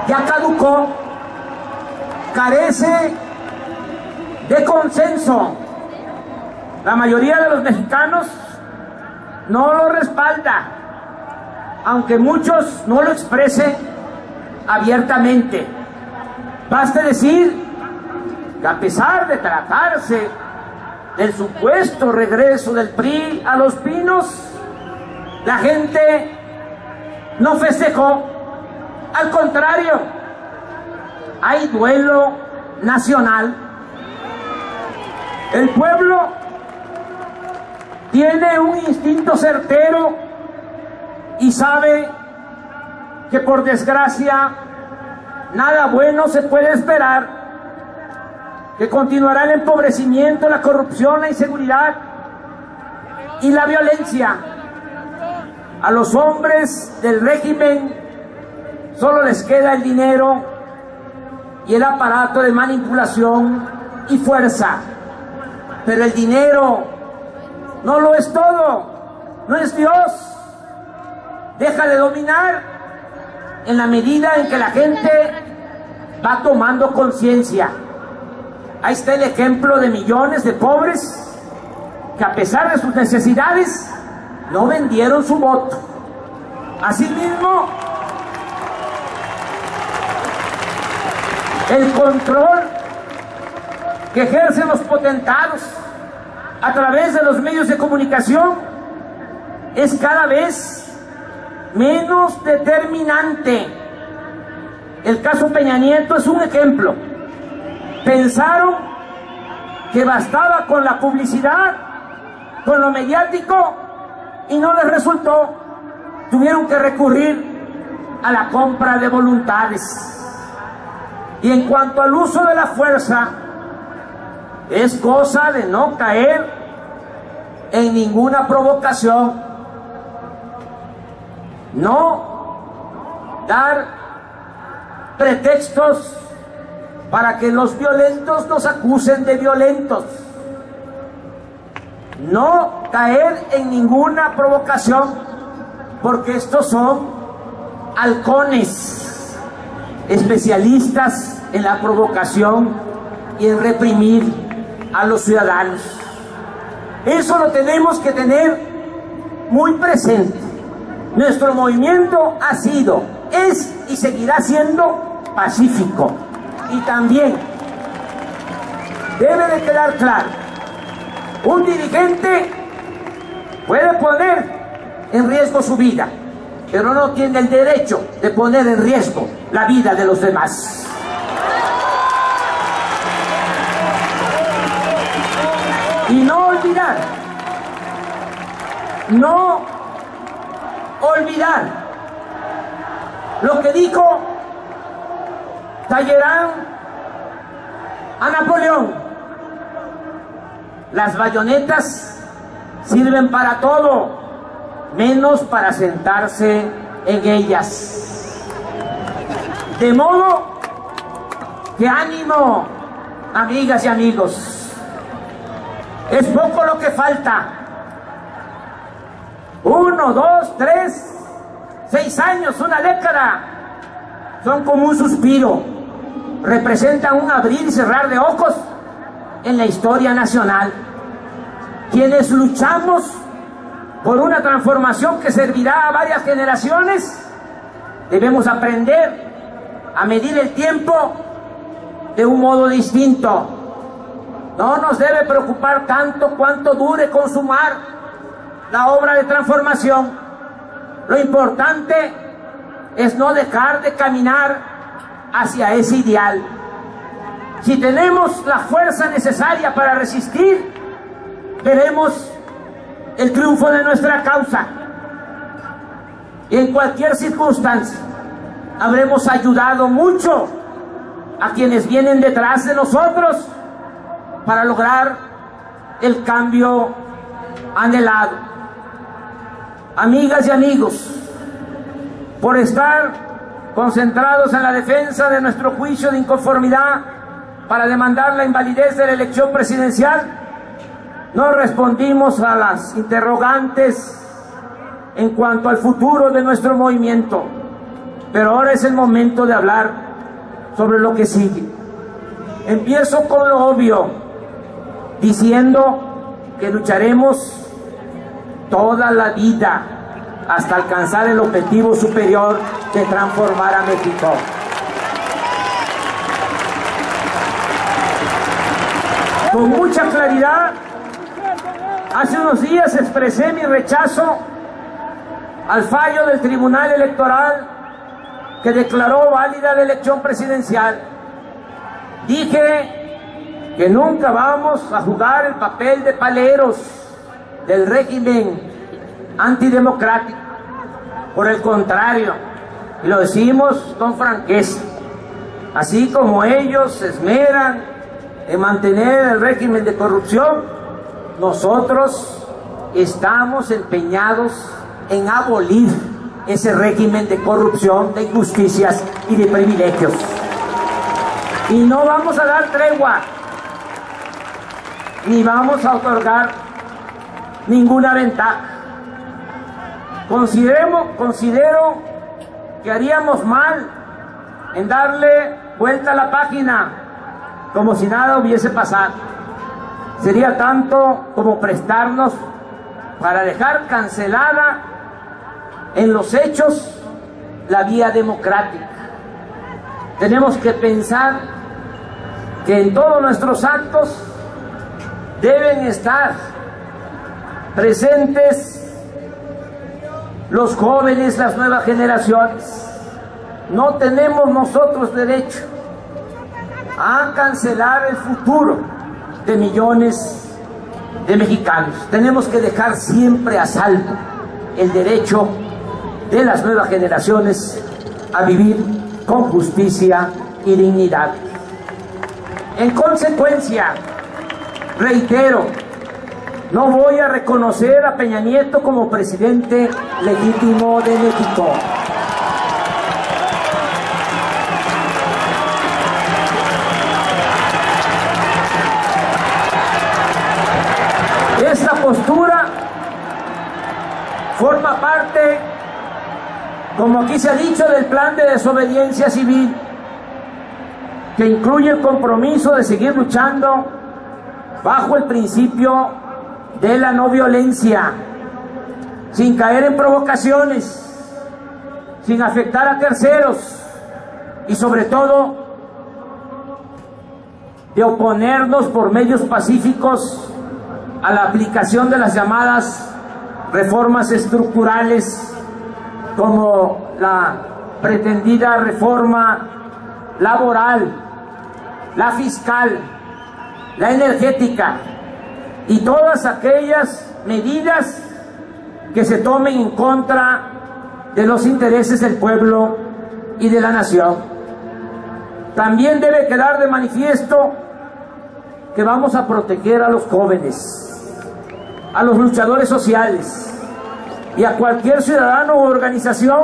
ya caducó, carece de consenso. La mayoría de los mexicanos no lo respalda, aunque muchos no lo expresen abiertamente. Baste decir que a pesar de tratarse del supuesto regreso del PRI a Los Pinos, la gente no festejó. Al contrario, hay duelo nacional. El pueblo tiene un instinto certero y sabe que por desgracia nada bueno se puede esperar, que continuará el empobrecimiento, la corrupción, la inseguridad y la violencia. A los hombres del régimen solo les queda el dinero y el aparato de manipulación y fuerza. Pero el dinero no lo es todo, no es Dios. Deja de dominar en la medida en que la gente va tomando conciencia. Ahí está el ejemplo de millones de pobres que a pesar de sus necesidades no vendieron su voto. Asimismo, el control que ejercen los potentados a través de los medios de comunicación es cada vez menos determinante. El caso Peña Nieto es un ejemplo. Pensaron que bastaba con la publicidad, con lo mediático, y no les resultó. Tuvieron que recurrir a la compra de voluntades. Y en cuanto al uso de la fuerza, es cosa de no caer en ninguna provocación, no dar pretextos para que los violentos nos acusen de violentos, no caer en ninguna provocación, porque estos son halcones, especialistas en la provocación y en reprimir a los ciudadanos. Eso lo tenemos que tener muy presente. Nuestro movimiento ha sido, es y seguirá siendo pacífico. Y también debe de quedar claro. Un dirigente puede poner en riesgo su vida, pero no tiene el derecho de poner en riesgo la vida de los demás. Y no olvidar lo que dijo Talleyrand a Napoleón: las bayonetas sirven para todo, menos para sentarse en ellas. De modo que ánimo, amigas y amigos, es poco lo que falta. 1, 2, 3, 6 años, una década, son como un suspiro, representan un abrir y cerrar de ojos en la historia nacional. Quienes luchamos por una transformación que servirá a varias generaciones, debemos aprender a medir el tiempo de un modo distinto. No nos debe preocupar tanto cuánto dure consumar la obra de transformación. Lo importante es no dejar de caminar hacia ese ideal. Si tenemos la fuerza necesaria para resistir, veremos el triunfo de nuestra causa. Y en cualquier circunstancia habremos ayudado mucho a quienes vienen detrás de nosotros para lograr el cambio anhelado. Amigas y amigos, por estar concentrados en la defensa de nuestro juicio de inconformidad para demandar la invalidez de la elección presidencial, no respondimos a las interrogantes en cuanto al futuro de nuestro movimiento, pero ahora es el momento de hablar sobre lo que sigue. Empiezo con lo obvio, diciendo que lucharemos toda la vida hasta alcanzar el objetivo superior de transformar a México. Con mucha claridad, hace unos días expresé mi rechazo al fallo del Tribunal Electoral que declaró válida la elección presidencial. Dije que nunca vamos a jugar el papel de paleros del régimen antidemocrático. Por el contrario, y lo decimos con franqueza, así como ellos se esmeran en mantener el régimen de corrupción, nosotros estamos empeñados en abolir ese régimen de corrupción, de injusticias y de privilegios. Y no vamos a dar tregua, ni vamos a otorgar ninguna ventaja. Considero que haríamos mal en darle vuelta a la página como si nada hubiese pasado. Sería tanto como prestarnos para dejar cancelada en los hechos la vía democrática. Tenemos que pensar que en todos nuestros actos deben estar presentes los jóvenes, las nuevas generaciones. No tenemos nosotros derecho a cancelar el futuro de millones de mexicanos. Tenemos que dejar siempre a salvo el derecho de las nuevas generaciones a vivir con justicia y dignidad. En consecuencia, reitero, no voy a reconocer a Peña Nieto como presidente legítimo de México. Esta postura forma parte, como aquí se ha dicho, del plan de desobediencia civil, que incluye el compromiso de seguir luchando bajo el principio de la no violencia, sin caer en provocaciones, sin afectar a terceros y sobre todo de oponernos por medios pacíficos a la aplicación de las llamadas reformas estructurales, como la pretendida reforma laboral, la fiscal, la energética y todas aquellas medidas que se tomen en contra de los intereses del pueblo y de la nación. También debe quedar de manifiesto que vamos a proteger a los jóvenes, a los luchadores sociales y a cualquier ciudadano u organización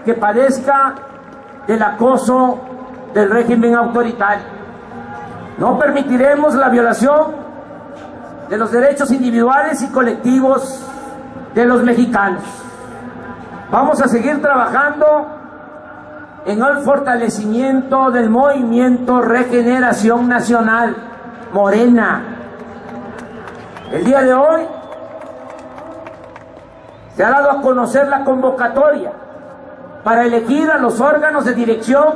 que padezca del acoso del régimen autoritario. No permitiremos la violación de los derechos individuales y colectivos de los mexicanos. Vamos a seguir trabajando en el fortalecimiento del movimiento Regeneración Nacional, Morena. El día de hoy se ha dado a conocer la convocatoria para elegir a los órganos de dirección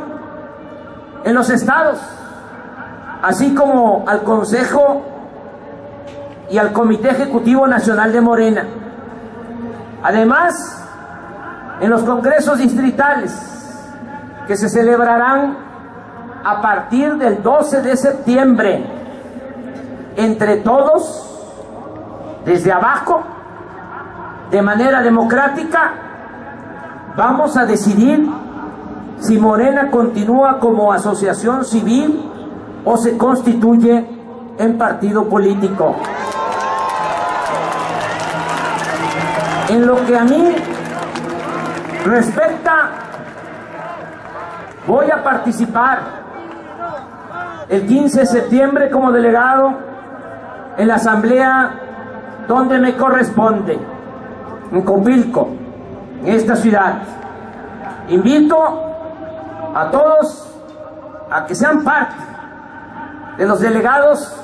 en los estados, así como al Consejo y al Comité Ejecutivo Nacional de Morena. Además, en los congresos distritales que se celebrarán a partir del 12 de septiembre, entre todos, desde abajo, de manera democrática, vamos a decidir si Morena continúa como asociación civil o se constituye en partido político. En lo que a mí respecta, voy a participar el 15 de septiembre como delegado en la asamblea donde me corresponde, en Copilco, en esta ciudad. Invito a todos a que sean parte de los delegados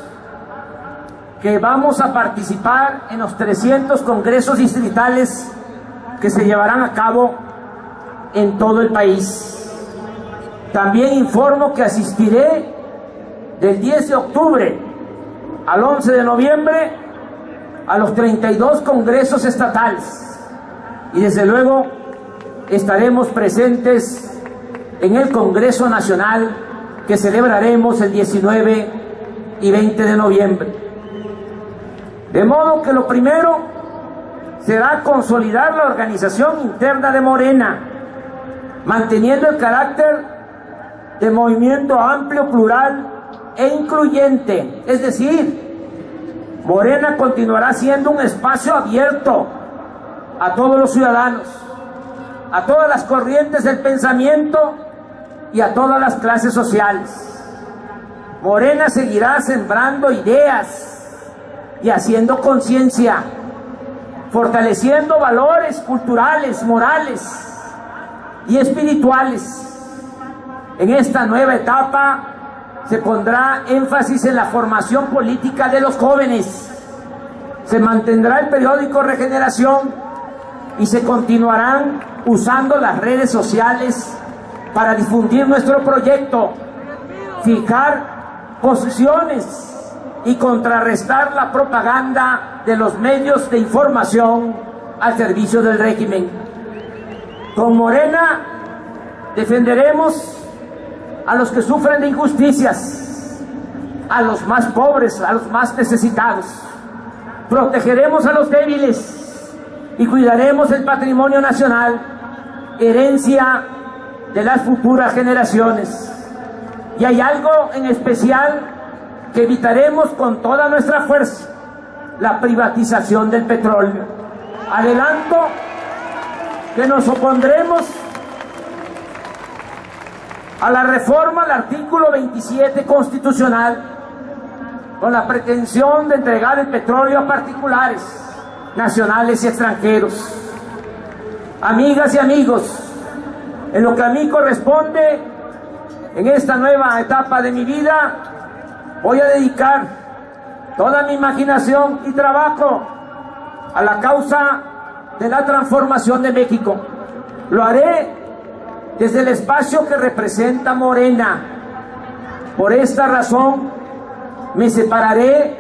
que vamos a participar en los 300 congresos distritales que se llevarán a cabo en todo el país. También informo que asistiré del 10 de octubre al 11 de noviembre a los 32 congresos estatales y desde luego estaremos presentes en el Congreso Nacional que celebraremos el 19 y 20 de noviembre. De modo que lo primero será consolidar la organización interna de Morena, manteniendo el carácter de movimiento amplio, plural e incluyente. Es decir, Morena continuará siendo un espacio abierto a todos los ciudadanos, a todas las corrientes del pensamiento y a todas las clases sociales. Morena seguirá sembrando ideas y haciendo conciencia, fortaleciendo valores culturales, morales y espirituales. En esta nueva etapa se pondrá énfasis en la formación política de los jóvenes, se mantendrá el periódico Regeneración y se continuarán usando las redes sociales para difundir nuestro proyecto, fijar posiciones y contrarrestar la propaganda de los medios de información al servicio del régimen. Con Morena defenderemos a los que sufren de injusticias, a los más pobres, a los más necesitados. Protegeremos a los débiles y cuidaremos el patrimonio nacional, herencia de las futuras generaciones. Y hay algo en especial que evitaremos con toda nuestra fuerza: la privatización del petróleo. Adelanto que nos opondremos a la reforma al artículo 27 constitucional con la pretensión de entregar el petróleo a particulares, nacionales y extranjeros. Amigas y amigos, en lo que a mí corresponde, en esta nueva etapa de mi vida, voy a dedicar toda mi imaginación y trabajo a la causa de la transformación de México. Lo haré desde el espacio que representa Morena. Por esta razón, me separaré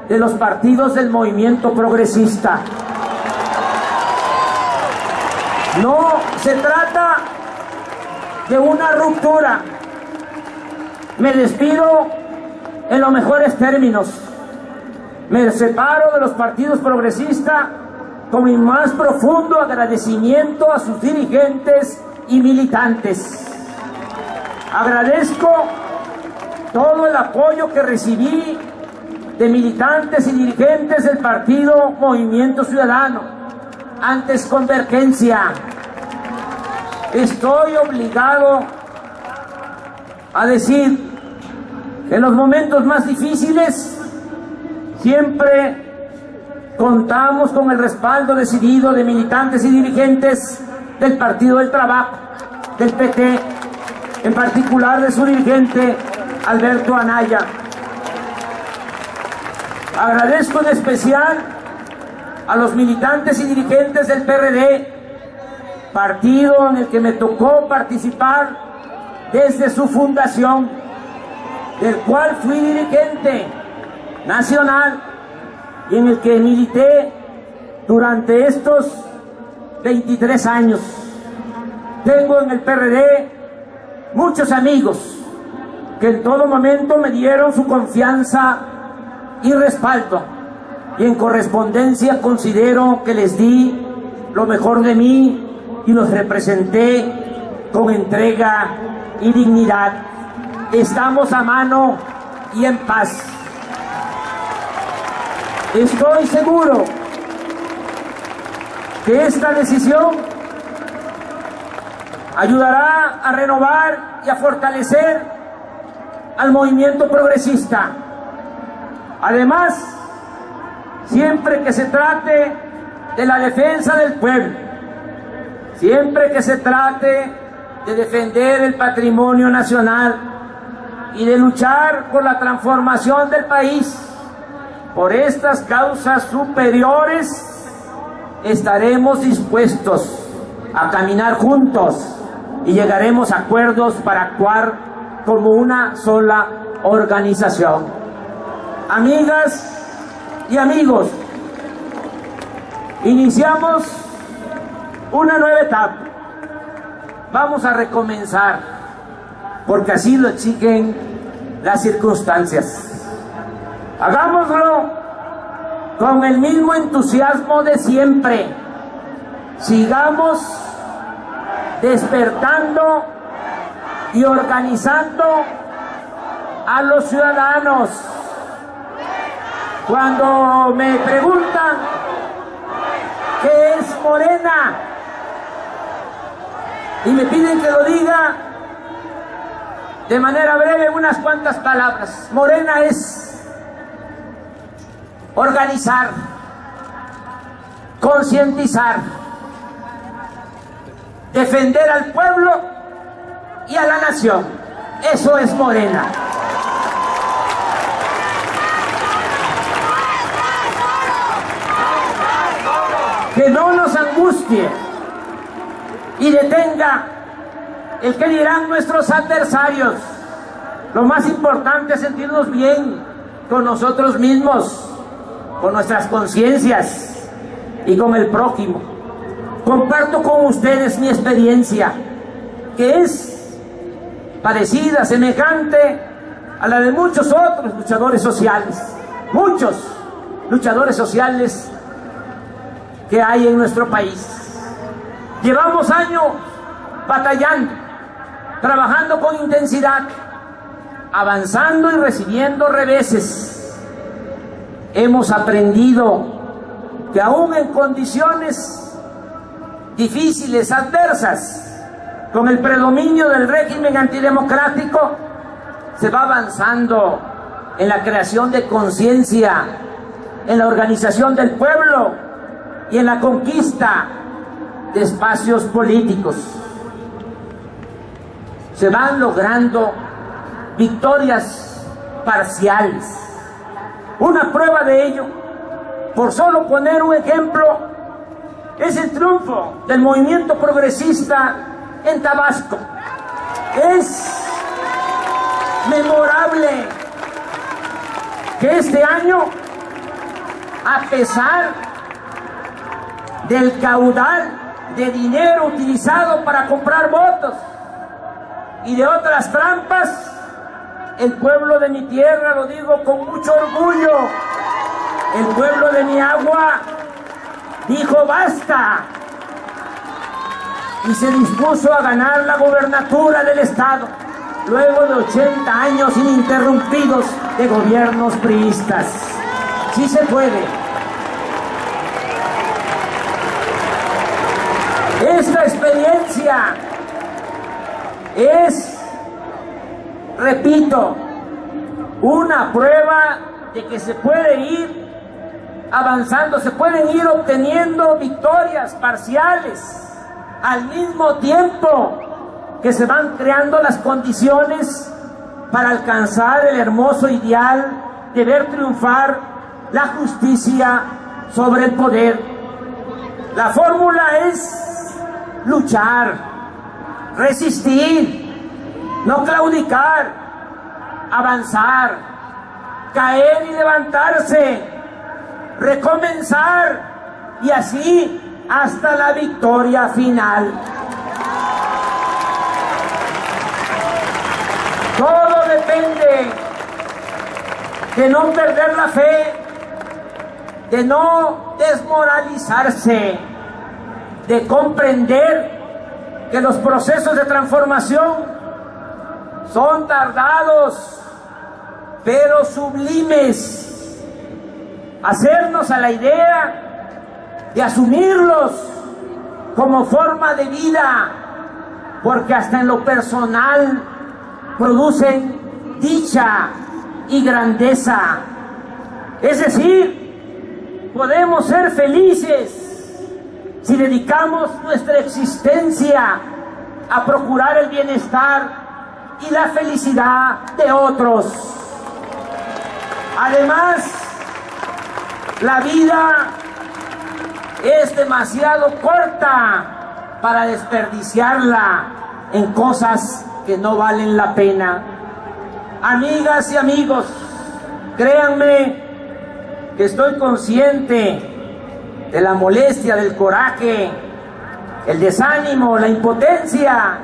de los partidos del movimiento progresista. No se trata de una ruptura. Me despido en los mejores términos. Me separo de los partidos progresistas con mi más profundo agradecimiento a sus dirigentes y militantes. Agradezco todo el apoyo que recibí de militantes y dirigentes del partido Movimiento Ciudadano, antes Convergencia. Estoy obligado a decir que en los momentos más difíciles siempre contamos con el respaldo decidido de militantes y dirigentes del Partido del Trabajo, del PT, en particular de su dirigente Alberto Anaya. Agradezco en especial a los militantes y dirigentes del PRD, partido en el que me tocó participar desde su fundación, del cual fui dirigente nacional y en el que milité durante estos 23 años. Tengo en el PRD muchos amigos que en todo momento me dieron su confianza y respaldo, y en correspondencia considero que les di lo mejor de mí y los representé con entrega y dignidad. Estamos a mano y en paz. Estoy seguro que esta decisión ayudará a renovar y a fortalecer al movimiento progresista. Además, siempre que se trate de la defensa del pueblo, siempre que se trate de defender el patrimonio nacional y de luchar por la transformación del país, por estas causas superiores, estaremos dispuestos a caminar juntos y llegaremos a acuerdos para actuar como una sola organización. Amigas y amigos, iniciamos una nueva etapa. Vamos a recomenzar, porque así lo exigen las circunstancias. Hagámoslo con el mismo entusiasmo de siempre. Sigamos despertando y organizando a los ciudadanos. Cuando me preguntan qué es Morena y me piden que lo diga de manera breve unas cuantas palabras, Morena es organizar, concientizar, defender al pueblo y a la nación. Eso es Morena. Que no nos angustie y detenga el que dirán nuestros adversarios. Lo más importante es sentirnos bien con nosotros mismos, con nuestras conciencias y con el prójimo. Comparto con ustedes mi experiencia, que es parecida, semejante a la de muchos otros luchadores sociales, muchos luchadores sociales que hay en nuestro país. Llevamos años batallando, trabajando con intensidad, avanzando y recibiendo reveses. Hemos aprendido que aún en condiciones difíciles, adversas, con el predominio del régimen antidemocrático, se va avanzando en la creación de conciencia, en la organización del pueblo y en la conquista de espacios políticos. Se van logrando victorias parciales. Una prueba de ello, por solo poner un ejemplo, es el triunfo del movimiento progresista en Tabasco. Es memorable que este año, a pesar del caudal de dinero utilizado para comprar votos y de otras trampas, el pueblo de mi tierra, lo digo con mucho orgullo, el pueblo de mi agua dijo basta y se dispuso a ganar la gobernatura del estado luego de 80 años ininterrumpidos de gobiernos priistas. Sí se puede. Esta experiencia es, repito, una prueba de que se puede ir avanzando, se pueden ir obteniendo victorias parciales al mismo tiempo que se van creando las condiciones para alcanzar el hermoso ideal de ver triunfar la justicia sobre el poder. La fórmula es luchar, resistir, no claudicar, avanzar, caer y levantarse, recomenzar y así hasta la victoria final. Todo depende de no perder la fe, de no desmoralizarse, de comprender que los procesos de transformación son tardados, pero sublimes. Hacernos a la idea de asumirlos como forma de vida, porque hasta en lo personal producen dicha y grandeza. Es decir, podemos ser felices si dedicamos nuestra existencia a procurar el bienestar y la felicidad de otros. Además, la vida es demasiado corta para desperdiciarla en cosas que no valen la pena. Amigas y amigos, créanme que estoy consciente de la molestia, del coraje, el desánimo, la impotencia,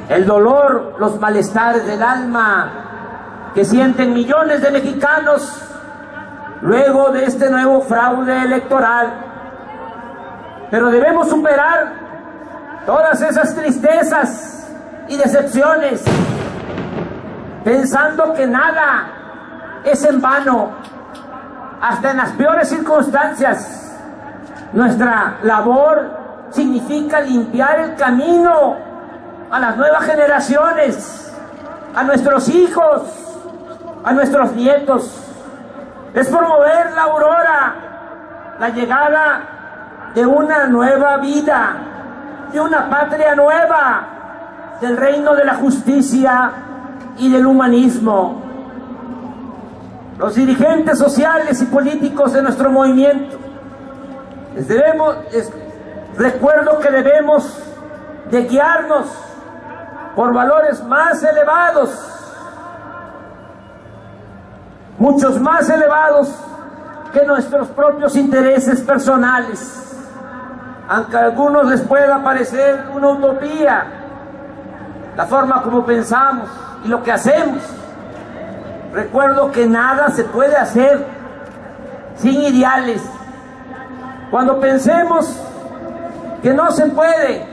el dolor, los malestares del alma que sienten millones de mexicanos luego de este nuevo fraude electoral. Pero debemos superar todas esas tristezas y decepciones, pensando que nada es en vano, hasta en las peores circunstancias. Nuestra labor significa limpiar el camino a las nuevas generaciones, a nuestros hijos, a nuestros nietos. Es promover la aurora, la llegada de una nueva vida, de una patria nueva, del reino de la justicia y del humanismo. Los dirigentes sociales y políticos de nuestro movimiento, recuerdo que debemos de guiarnos por valores más elevados, muchos más elevados que nuestros propios intereses personales, aunque a algunos les pueda parecer una utopía la forma como pensamos y lo que hacemos. Recuerdo que nada se puede hacer sin ideales. Cuando pensemos que no se puede,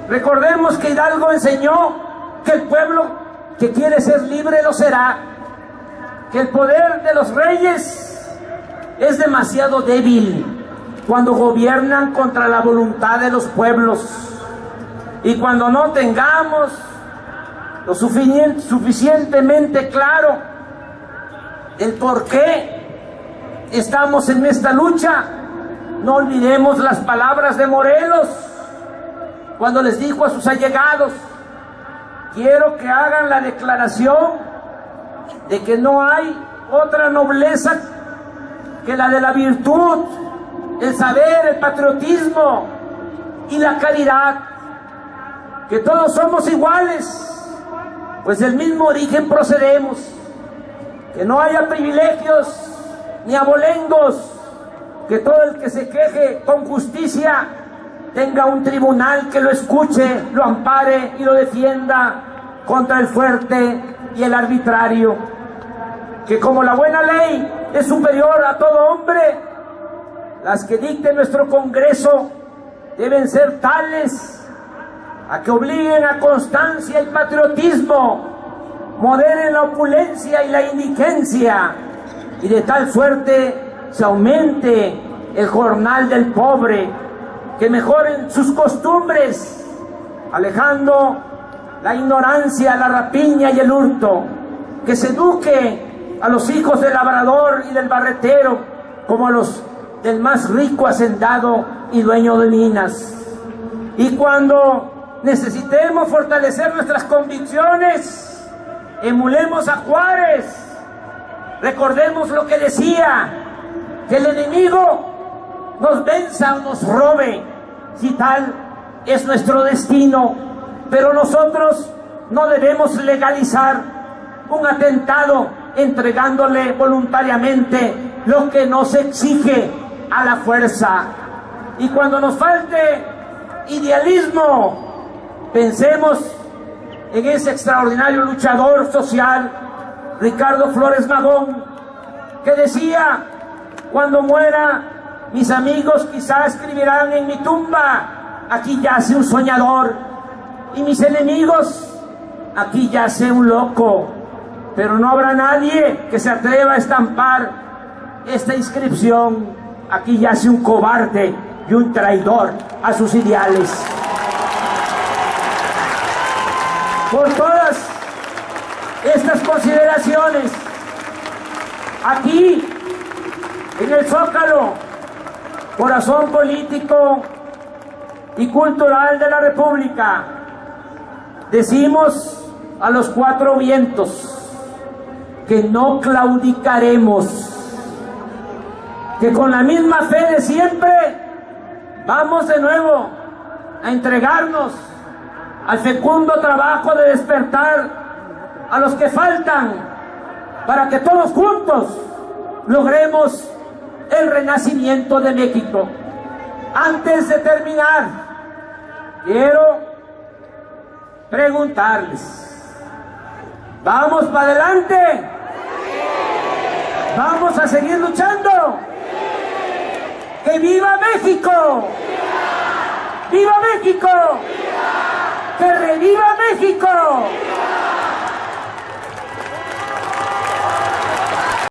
recordemos que Hidalgo enseñó que el pueblo que quiere ser libre lo será, que el poder de los reyes es demasiado débil cuando gobiernan contra la voluntad de los pueblos, y cuando no tengamos lo suficientemente claro el por qué estamos en esta lucha, no olvidemos las palabras de Morelos cuando les dijo a sus allegados: quiero que hagan la declaración de que no hay otra nobleza que la de la virtud, el saber, el patriotismo y la caridad, que todos somos iguales pues del mismo origen procedemos, que no haya privilegios ni abolengos, que todo el que se queje con justicia tenga un tribunal que lo escuche, lo ampare y lo defienda contra el fuerte y el arbitrario, que como la buena ley es superior a todo hombre, las que dicte nuestro Congreso deben ser tales a que obliguen a constancia y patriotismo, moderen la opulencia y la indigencia, y de tal suerte se aumente el jornal del pobre, que mejoren sus costumbres, alejando la ignorancia, la rapiña y el hurto, que se eduque a los hijos del labrador y del barretero como a los del más rico hacendado y dueño de minas. Y cuando necesitemos fortalecer nuestras convicciones, emulemos a Juárez, recordemos lo que decía, que el enemigo nos venza o nos robe, si tal es nuestro destino, pero nosotros no debemos legalizar un atentado entregándole voluntariamente lo que nos exige a la fuerza. Y cuando nos falte idealismo, pensemos en ese extraordinario luchador social, Ricardo Flores Magón, que decía: cuando muera, mis amigos quizás escribirán en mi tumba, aquí yace un soñador, y mis enemigos, aquí yace un loco, pero no habrá nadie que se atreva a estampar esta inscripción: aquí yace un cobarde y un traidor a sus ideales. Por todas estas consideraciones, aquí en el Zócalo, corazón político y cultural de la República, decimos a los cuatro vientos que no claudicaremos, que con la misma fe de siempre vamos de nuevo a entregarnos al fecundo trabajo de despertar a los que faltan, para que todos juntos logremos el renacimiento de México. Antes de terminar, quiero preguntarles: ¿vamos para adelante? ¿Vamos a seguir luchando? ¡Que viva México! ¡Viva México! ¡Que reviva México!